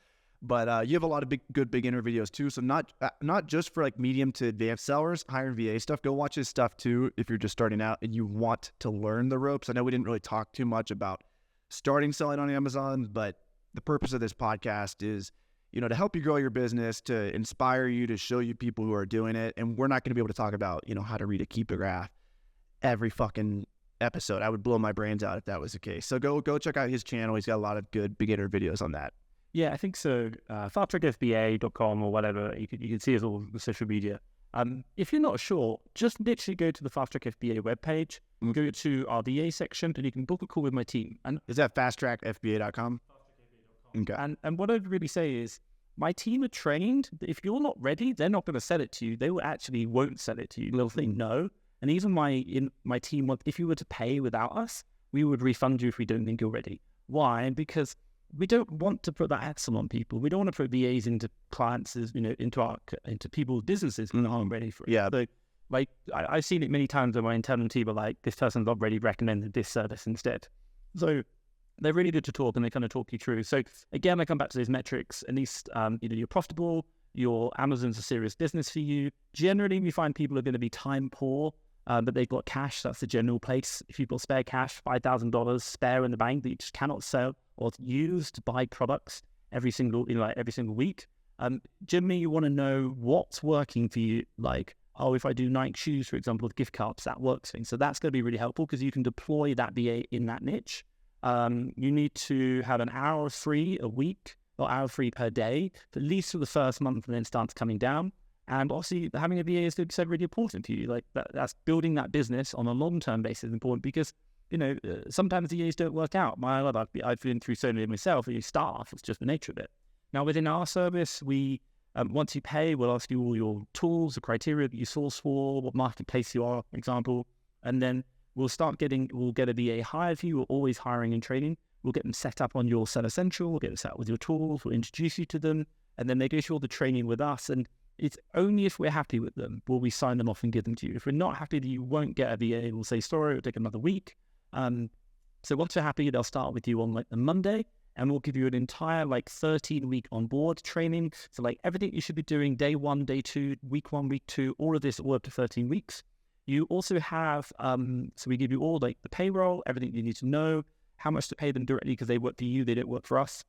But you have a lot of good beginner videos too. So not just for like medium to advanced sellers, hiring VA stuff. Go watch his stuff too if you're just starting out and you want to learn the ropes. I know we didn't really talk too much about starting selling on Amazon, but the purpose of this podcast is, you know, to help you grow your business, to inspire you, to show you people who are doing it. And we're not going to be able to talk about, you know, how to read a Keepa graph every fucking episode. I would blow my brains out if that was the case. So go check out his channel. He's got a lot of good beginner videos on that. Yeah, I think so. FastTrackFBA.com or whatever. You can see us all on social media. If you're not sure, just literally go to the Fast Track FBA webpage, go to our VA section, and you can book a call with my team. And is that FastTrackFBA.com? Okay. And what I'd really say is, my team are trained. If you're not ready, they're not going to sell it to you. They won't sell it to you. They'll say no. And even my team, if you were to pay without us, we would refund you if we don't think you're ready. Why? Because we don't want to put that hassle on people. We don't want to put VAs into clients, you know, into people's businesses when they aren't ready for it. Yeah. So, like, I've seen it many times where my internal team are like, this person's not ready, recommended this service instead. So they're really good to talk, and they kind of talk you through. So again, I come back to those metrics. At least, you're profitable. Your Amazon's a serious business for you. Generally, we find people are going to be time poor, but they've got cash. That's the general place. If you've got spare cash, $5,000 spare in the bank that you just cannot sell or use to buy products every single week. Generally, you want to know what's working for you. Like, if I do Nike shoes, for example, with gift cards, that works for me. So that's going to be really helpful because you can deploy that BA in that niche. You need to have an hour free a week or hour free per day, at least for the first month, and then starts coming down. And obviously, having a VA is really important to you. Like that's building that business on a long-term basis is important because, sometimes VAs don't work out. I've been through so many myself. You staff, it's just the nature of it. Now, within our service, we once you pay, we'll ask you all your tools, the criteria that you source for, what marketplace you are, for example, and then we'll get a VA hired for you. We're always hiring and training. We'll get them set up on your Seller Central. We'll get them set up with your tools. We'll introduce you to them, and then they go through all the training with us. And it's only if we're happy with them will we sign them off and give them to you. If we're not happy that you won't get a VA, we'll say, sorry, it'll take another week. So once we're happy, they'll start with you on like the Monday, and we'll give you an entire 13-week onboard training. So everything you should be doing day 1, day 2, week 1, week 2, all of this all up to 13 weeks. You also have, so we give you all the payroll, everything you need to know, how much to pay them directly because they work for you, they don't work for us.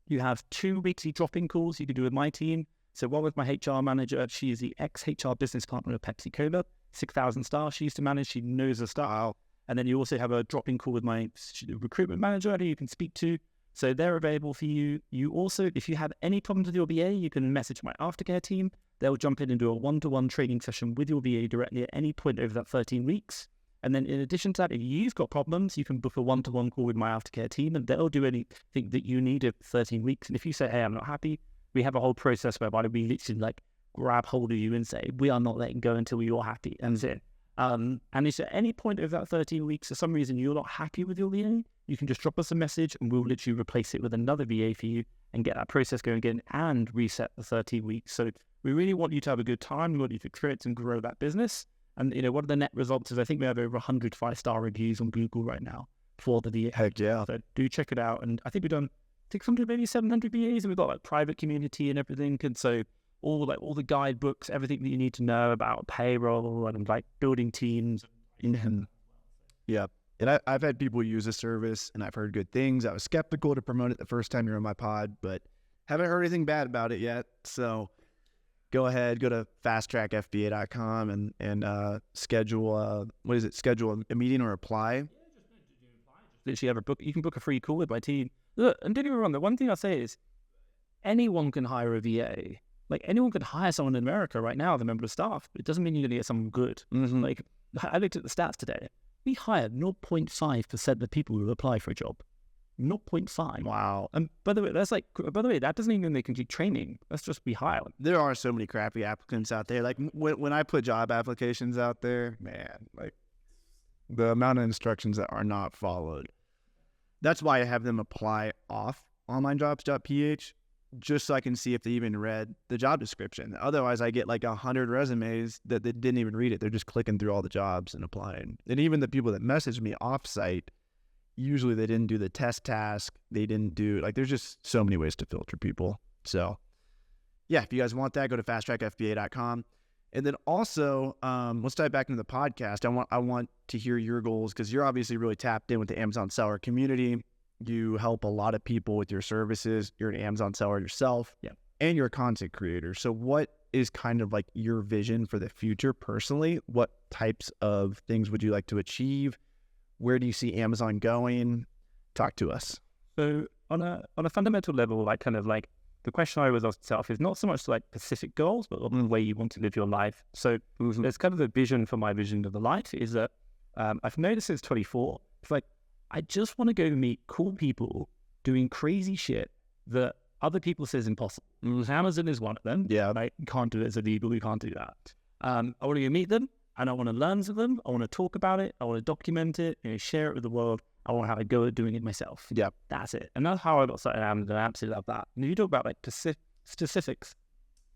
You have 2 weekly drop-in calls you can do with my team. So one with my HR manager, she is the ex-HR business partner of Pepsi Cola, 6,000 staff she used to manage, she knows the style. And then you also have a drop-in call with my recruitment manager who you can speak to. So they're available for you. You also, if you have any problems with your VA, you can message my aftercare team. They'll jump in and do a one-to-one training session with your VA directly at any point over that 13 weeks. And then in addition to that, if you've got problems, you can book a one-to-one call with my aftercare team, and they'll do anything that you need over 13 weeks. And if you say, hey, I'm not happy, we have a whole process whereby we literally grab hold of you and say, we are not letting go until you're happy. And that's it. And if at any point over that 13 weeks, for some reason you're not happy with your VA, you can just drop us a message and we'll literally replace it with another VA for you and get that process going again and reset the 13 weeks. So we really want you to have a good time. We want you to create and grow that business. And, what are the net results is I think we have over 100 5-star reviews on Google right now for the VA. Heck yeah. So do check it out. And I think we've done 600, maybe 700 VAs, and we've got private community and everything. And so all the guidebooks, everything that you need to know about payroll and building teams. Yeah. And I've had people use the service and I've heard good things. I was skeptical to promote it the first time you're on my pod, but haven't heard anything bad about it yet. So go ahead, go to fasttrackfba.com and schedule schedule a meeting or apply. Literally you can book a free call with my team. Look, and don't get me wrong, the one thing I'll say is anyone can hire a VA. Anyone could hire someone in America right now as a member of staff. It doesn't mean you're going to get someone good. Mm-hmm. I looked at the stats today. We hire 0.5% of the people who apply for a job. 0.5. Wow. And by the way, that doesn't even mean they can do training. That's just we hire them. There are so many crappy applicants out there. When I put job applications out there, man, the amount of instructions that are not followed. That's why I have them apply off onlinejobs.ph, just so I can see if they even read the job description. Otherwise, I get 100 resumes that they didn't even read it. They're just clicking through all the jobs and applying. And even the people that message me off-site, usually they didn't do the test task. They didn't do, there's just so many ways to filter people. So, yeah, if you guys want that, go to fasttrackfba.com. And then also, let's dive back into the podcast. I want to hear your goals because you're obviously really tapped in with the Amazon seller community. You help a lot of people with your services. You're an Amazon seller yourself, yeah, and you're a content creator. So what is kind of your vision for the future personally? What types of things would you like to achieve? Where do you see Amazon going? Talk to us. So on a fundamental level, the question I always ask myself is not so much specific goals, but the way you want to live your life. So there's kind of a vision for my vision of the life is that I've noticed since 24, it's I just want to go meet cool people doing crazy shit that other people say is impossible. Amazon is one of them. Yeah. You can't do it, it's illegal, you can't do that. I want to go meet them and I want to learn from them. I want to talk about it. I want to document it, share it with the world. I want to have a go at doing it myself. Yeah. That's it. And that's how I got started at Amazon. I absolutely love that. And if you talk about specifics.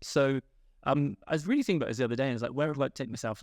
So I was really thinking about this the other day and it's where I'd like to take myself.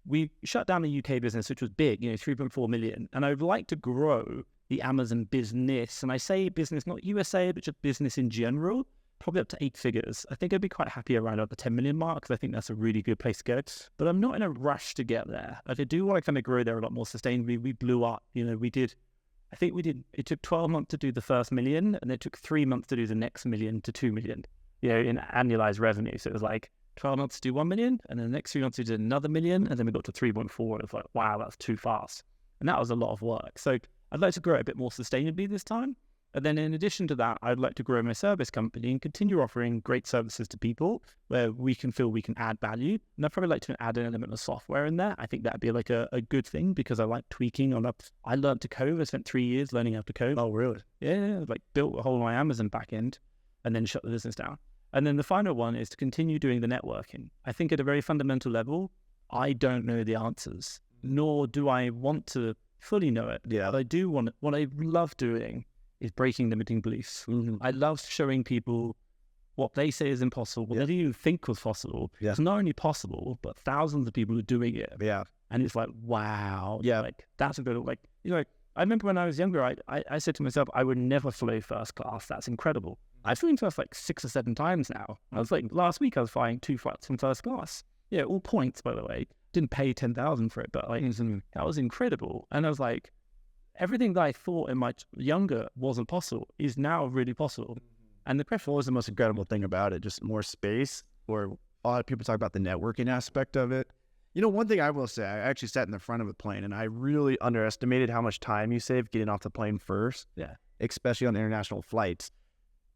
We shut down the UK business, which was big, 3.4 million. And I would like to grow, the Amazon business, and I say business, not USA, but just business in general, probably up to 8 figures. I think I'd be quite happy around the 10 million mark, because I think that's a really good place to go. But I'm not in a rush to get there. Like, I do want to kind of grow there a lot more sustainably. We blew up, it took 12 months to do the first million, and it took 3 months to do the next million to 2 million, in annualized revenue. So it was like 12 months to do 1 million, and then the next 3 months we did another million, and then we got to 3.4, and it's like, wow, that's too fast. And that was a lot of work. So I'd like to grow it a bit more sustainably this time. And then in addition to that, I'd like to grow my service company and continue offering great services to people where we can feel we can add value. And I'd probably like to add an element of software in there. I think that'd be like a good thing, because I like tweaking I learned to code. I spent 3 years learning how to code. Oh, really? Yeah, like built a whole my Amazon backend and then shut the business down. And then the final one is to continue doing the networking. I think at a very fundamental level, I don't know the answers, nor do I want to fully know it. Yeah. But what I love doing is breaking limiting beliefs. Mm-hmm. I love showing people what they say is impossible, what they didn't even think was possible. Yeah. It's not only possible, but thousands of people are doing it. Yeah. And it's like, wow. Yeah. Like, that's a good, I remember when I was younger, I said to myself, I would never fly first class. That's incredible. I've flown first like 6 or 7 times now. I was like, last week I was flying 2 flights in first class. Yeah, all points, by the way. Didn't pay 10,000 for it, but that was incredible. And I was like, everything that I thought in my younger wasn't possible is now really possible. And the question was the most incredible thing about it, just more space, or a lot of people talk about the networking aspect of it. One thing I will say, I actually sat in the front of a plane, and I really underestimated how much time you save getting off the plane first. Yeah. Especially on international flights,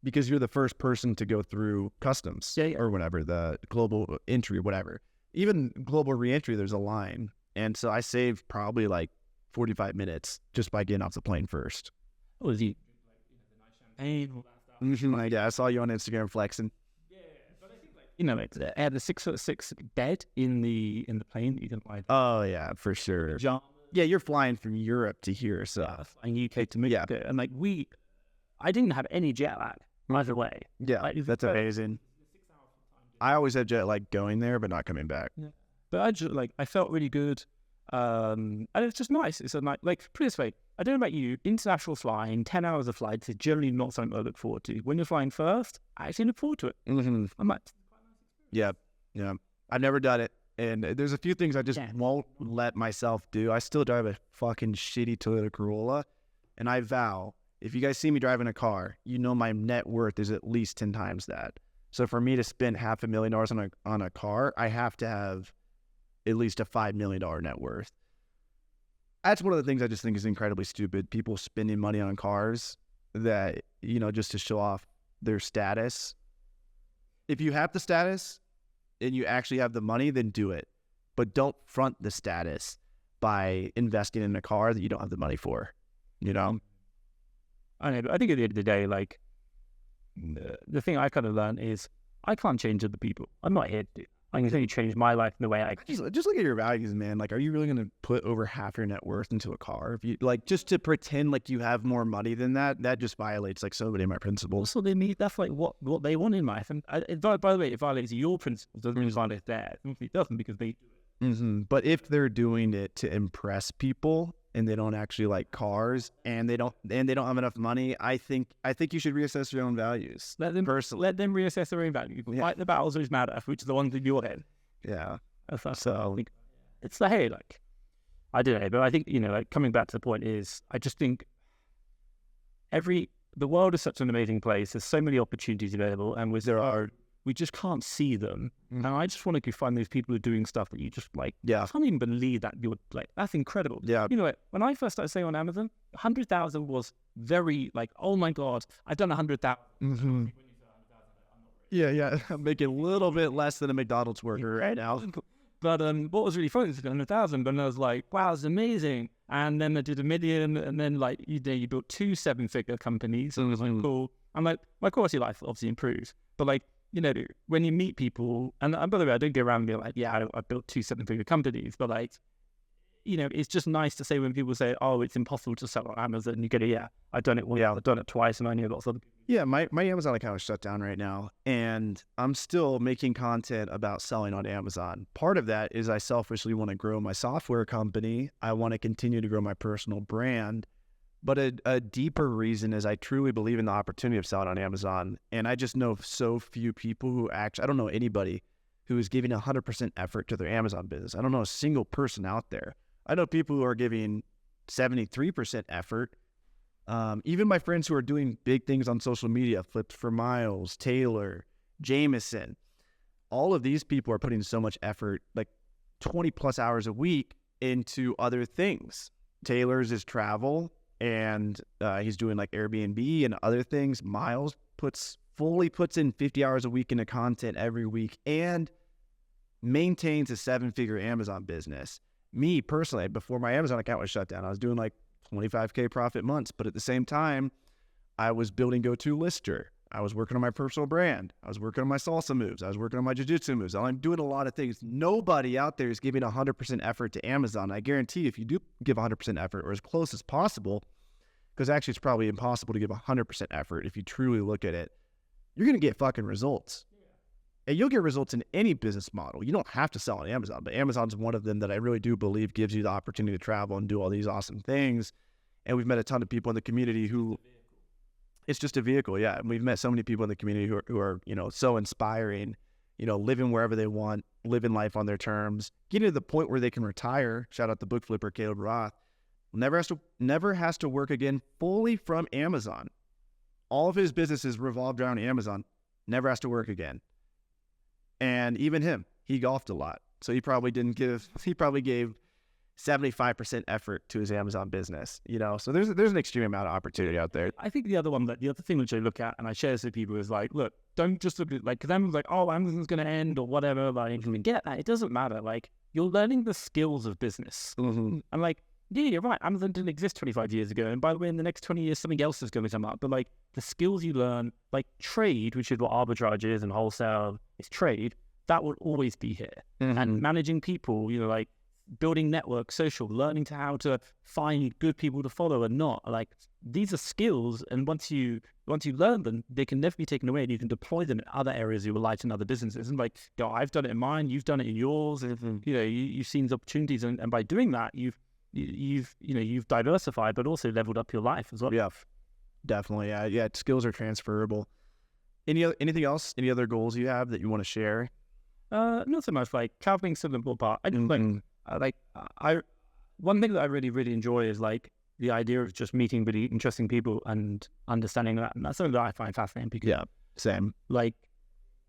because you're the first person to go through customs or whatever, the global entry, whatever. Even global reentry, there's a line. And so I saved probably like 45 minutes just by getting off the plane first. Oh, is he the nice champagne, all that stuff? Yeah, I saw you on Instagram flexing. Yeah, but I think they had the 6'6" bed in the plane that you can lie down. Oh yeah, for sure. Yeah, you're flying from Europe to here, so flying UK to Mexico, and I didn't have any jet lag either way. Yeah, that's amazing. I always had jet lag going there, but not coming back. Yeah. But I felt really good. And it's just nice. It's a nice, put it this way, I don't know about you, international flying, 10 hours of flights is generally not something I look forward to. When you're flying first, I actually look forward to it. Mm-hmm. I'm like, yeah. I've never done it. And there's a few things I just won't let myself do. I still drive a fucking shitty Toyota Corolla. And I vow, if you guys see me driving a car, my net worth is at least 10 times that. So for me to spend $500,000 on a car, I have to have at least a $5 million net worth. That's one of the things I just think is incredibly stupid. People spending money on cars that, just to show off their status. If you have the status and you actually have the money, then do it. But don't front the status by investing in a car that you don't have the money for, I know, but I think at the end of the day, the thing I kind of learned is I can't change other people. I'm not here to do. I can only change my life in the way I can. Just look at your values, man. Are you really going to put over half your net worth into a car? If you just to pretend like you have more money than that just violates so many of my principles. That's what they mean. That's what they want in life. And by the way, it violates your principles. Doesn't mean it violates theirs. It doesn't, because they do it. Mm-hmm. But if they're doing it to impress people and they don't actually like cars and they don't have enough money, I think you should reassess your own values. Let them reassess their own values. Fight the battles which matter, which are the ones in your head. Yeah. So it's the hey, I don't know, but I think coming back to the point is, I just think the world is such an amazing place. There's so many opportunities available, and we just can't see them. And I just want to go find those people who are doing stuff that you just can't even believe that you're that's incredible. Yeah. When I first started selling on Amazon, 100,000 was very oh my God, I've done 100,000. Mm-hmm. Yeah. I'm making a little bit less than a McDonald's worker right now. But what was really fun is 100,000, but I was like, wow, it's amazing. And then I did 1 million, and then you built 2 7-figure companies, and it was cool. And my quality of life obviously improves. But when you meet people, and by the way, I don't go around and be I built 2 7-figure companies, but it's just nice to say when people say, oh, it's impossible to sell on Amazon, you go, I've done it once, I've done it twice, and I know lots of other people. Yeah, my Amazon account is shut down right now, and I'm still making content about selling on Amazon. Part of that is I selfishly want to grow my software company. I want to continue to grow my personal brand, But a deeper reason is I truly believe in the opportunity of selling on Amazon. And I just know so few people who actually, I don't know anybody who is giving 100% effort to their Amazon business. I don't know a single person out there. I know people who are giving 73% effort. Even my friends who are doing big things on social media, Flips for Miles, Taylor, Jameson, all of these people are putting so much effort, like 20 plus hours a week into other things. Taylor's is travel, and he's doing like Airbnb and other things. Miles fully puts in 50 hours a week into content every week and maintains a 7-figure Amazon business. Me personally, before my Amazon account was shut down, I was doing like 25K profit months, but at the same time, I was building GoToLister. I was working on my personal brand. I was working on my salsa moves. I was working on my jiu-jitsu moves. I'm doing a lot of things. Nobody out there is giving 100% effort to Amazon. I guarantee if you do give 100% effort, or as close as possible, because actually it's probably impossible to give 100% effort if you truly look at it, you're going to get fucking results. And you'll get results in any business model. You don't have to sell on Amazon, but Amazon's one of them that I really do believe gives you the opportunity to travel and do all these awesome things. And we've met a ton of people in the community who, it's just a vehicle, yeah. And we've met so many people in the community who are, you know, so inspiring, you know, living wherever they want, living life on their terms, getting to the point where they can retire. Shout out the book flipper, Caleb Roth. Never has to work again fully from Amazon. All of his businesses revolved around Amazon. Never has to work again. And even him, he golfed a lot. So he probably gave 75% effort to his Amazon business, you know? So there's an extreme amount of opportunity out there. I think the other thing which I look at and I share this with people is like, look, don't just look at like, because everyone's like, oh, Amazon's going to end or whatever. Like, forget that. It doesn't matter. Like, you're learning the skills of business. Mm-hmm. And like, yeah, you're right. Amazon didn't exist 25 years ago. And by the way, in the next 20 years, something else is going to come up. But like the skills you learn, like trade, which is what arbitrage is, and wholesale is trade, that will always be here. Mm-hmm. And managing people, you know, like building network, social, learning how to find good people to follow and not. Like these are skills. And once you learn them, they can never be taken away, and you can deploy them in other areas of your life and other businesses. And like, you know, I've done it in mine, you've done it in yours. Mm-hmm. You know, you've seen the opportunities, and by doing that, you've diversified, but also leveled up your life as well. Yeah, definitely. Yeah, skills are transferable. Anything else? Any other goals you have that you want to share? Not so much. Like traveling to the part. I just one thing that I really, really enjoy is like the idea of just meeting really interesting people and understanding that. And that's something that I find fascinating because, yeah, same. Like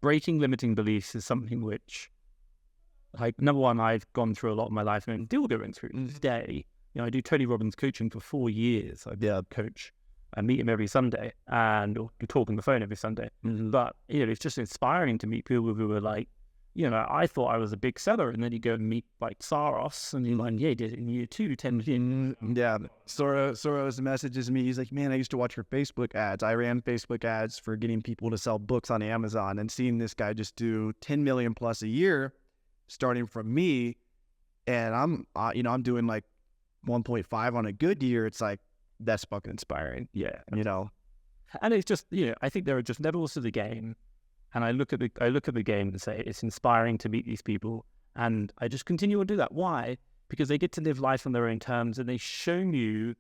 breaking limiting beliefs is something which, like, number one, I've gone through a lot of my life and still going through today. You know, I do Tony Robbins coaching for 4 years. I coach. I meet him every Sunday and we talk on the phone every Sunday. Mm-hmm. But, you know, it's just inspiring to meet people who are like, you know, I thought I was a big seller, and then you go and meet like Saros, and you're like, yeah, he did it in year 2, 10 million. Yeah, Soros messages me. He's like, man, I used to watch your Facebook ads. I ran Facebook ads for getting people to sell books on Amazon, and seeing this guy just do 10 million plus a year, starting from me, and I'm doing like 1.5 on a good year. It's like, that's fucking inspiring. Yeah, you know, and it's just, you know, I think there are just levels to the game. And I look at the game and say it's inspiring to meet these people, and I just continue to do that. Why? Because they get to live life on their own terms, and they show you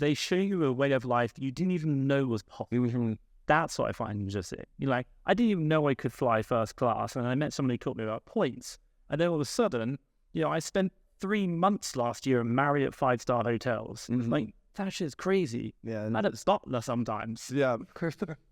a way of life that you didn't even know was possible. That's what I find interesting. You're like, I didn't even know I could fly first class, and I met somebody who taught me about points, and then all of a sudden, you know, I spent 3 months last year at Marriott 5-star hotels. Mm-hmm. Like, that shit's crazy. Yeah, I don't stop there sometimes. Yeah,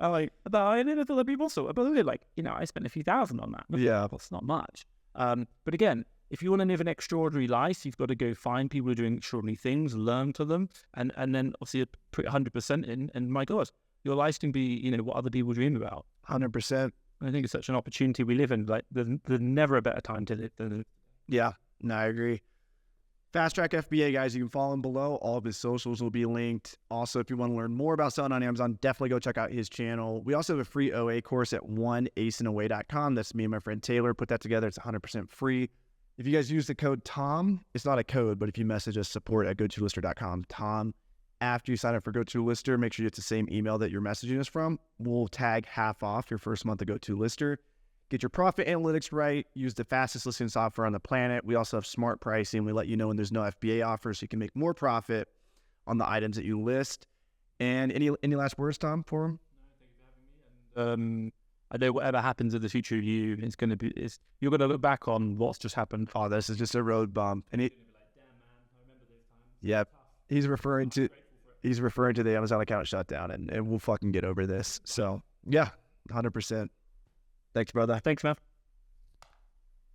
I'm like, I didn't know that people also, but like, you know, I spent a few thousand on that. Yeah, it's not much. But again, if you want to live an extraordinary life, you've got to go find people who are doing extraordinary things, learn to them, and then obviously put 100% in. And my God, your life can be, you know, what other people dream about. 100%. I think it's such an opportunity we live in. Like, there's never a better time to live than. Yeah, no, I agree. Fast Track FBA, guys, you can follow him below. All of his socials will be linked. Also, if you want to learn more about selling on Amazon, definitely go check out his channel. We also have a free OA course at oneaceandaway.com. That's me and my friend Taylor put that together. It's 100% free. If you guys use the code TOM, it's not a code, but if you message us, support@GoToLister.com, TOM, after you sign up for GoToLister, make sure it's the same email that you're messaging us from. We'll tag half off your first month of GoToLister. Get your profit analytics right. Use the fastest listing software on the planet. We also have smart pricing. We let you know when there's no FBA offers so you can make more profit on the items that you list. And any last words, Tom, for him? I know whatever happens in the future of you, you're going to look back on what's just happened. Oh, this is just a road bump. And yeah, he's referring to the Amazon account shutdown, and we'll fucking get over this. So yeah, 100%. Thanks, brother. Thanks, man.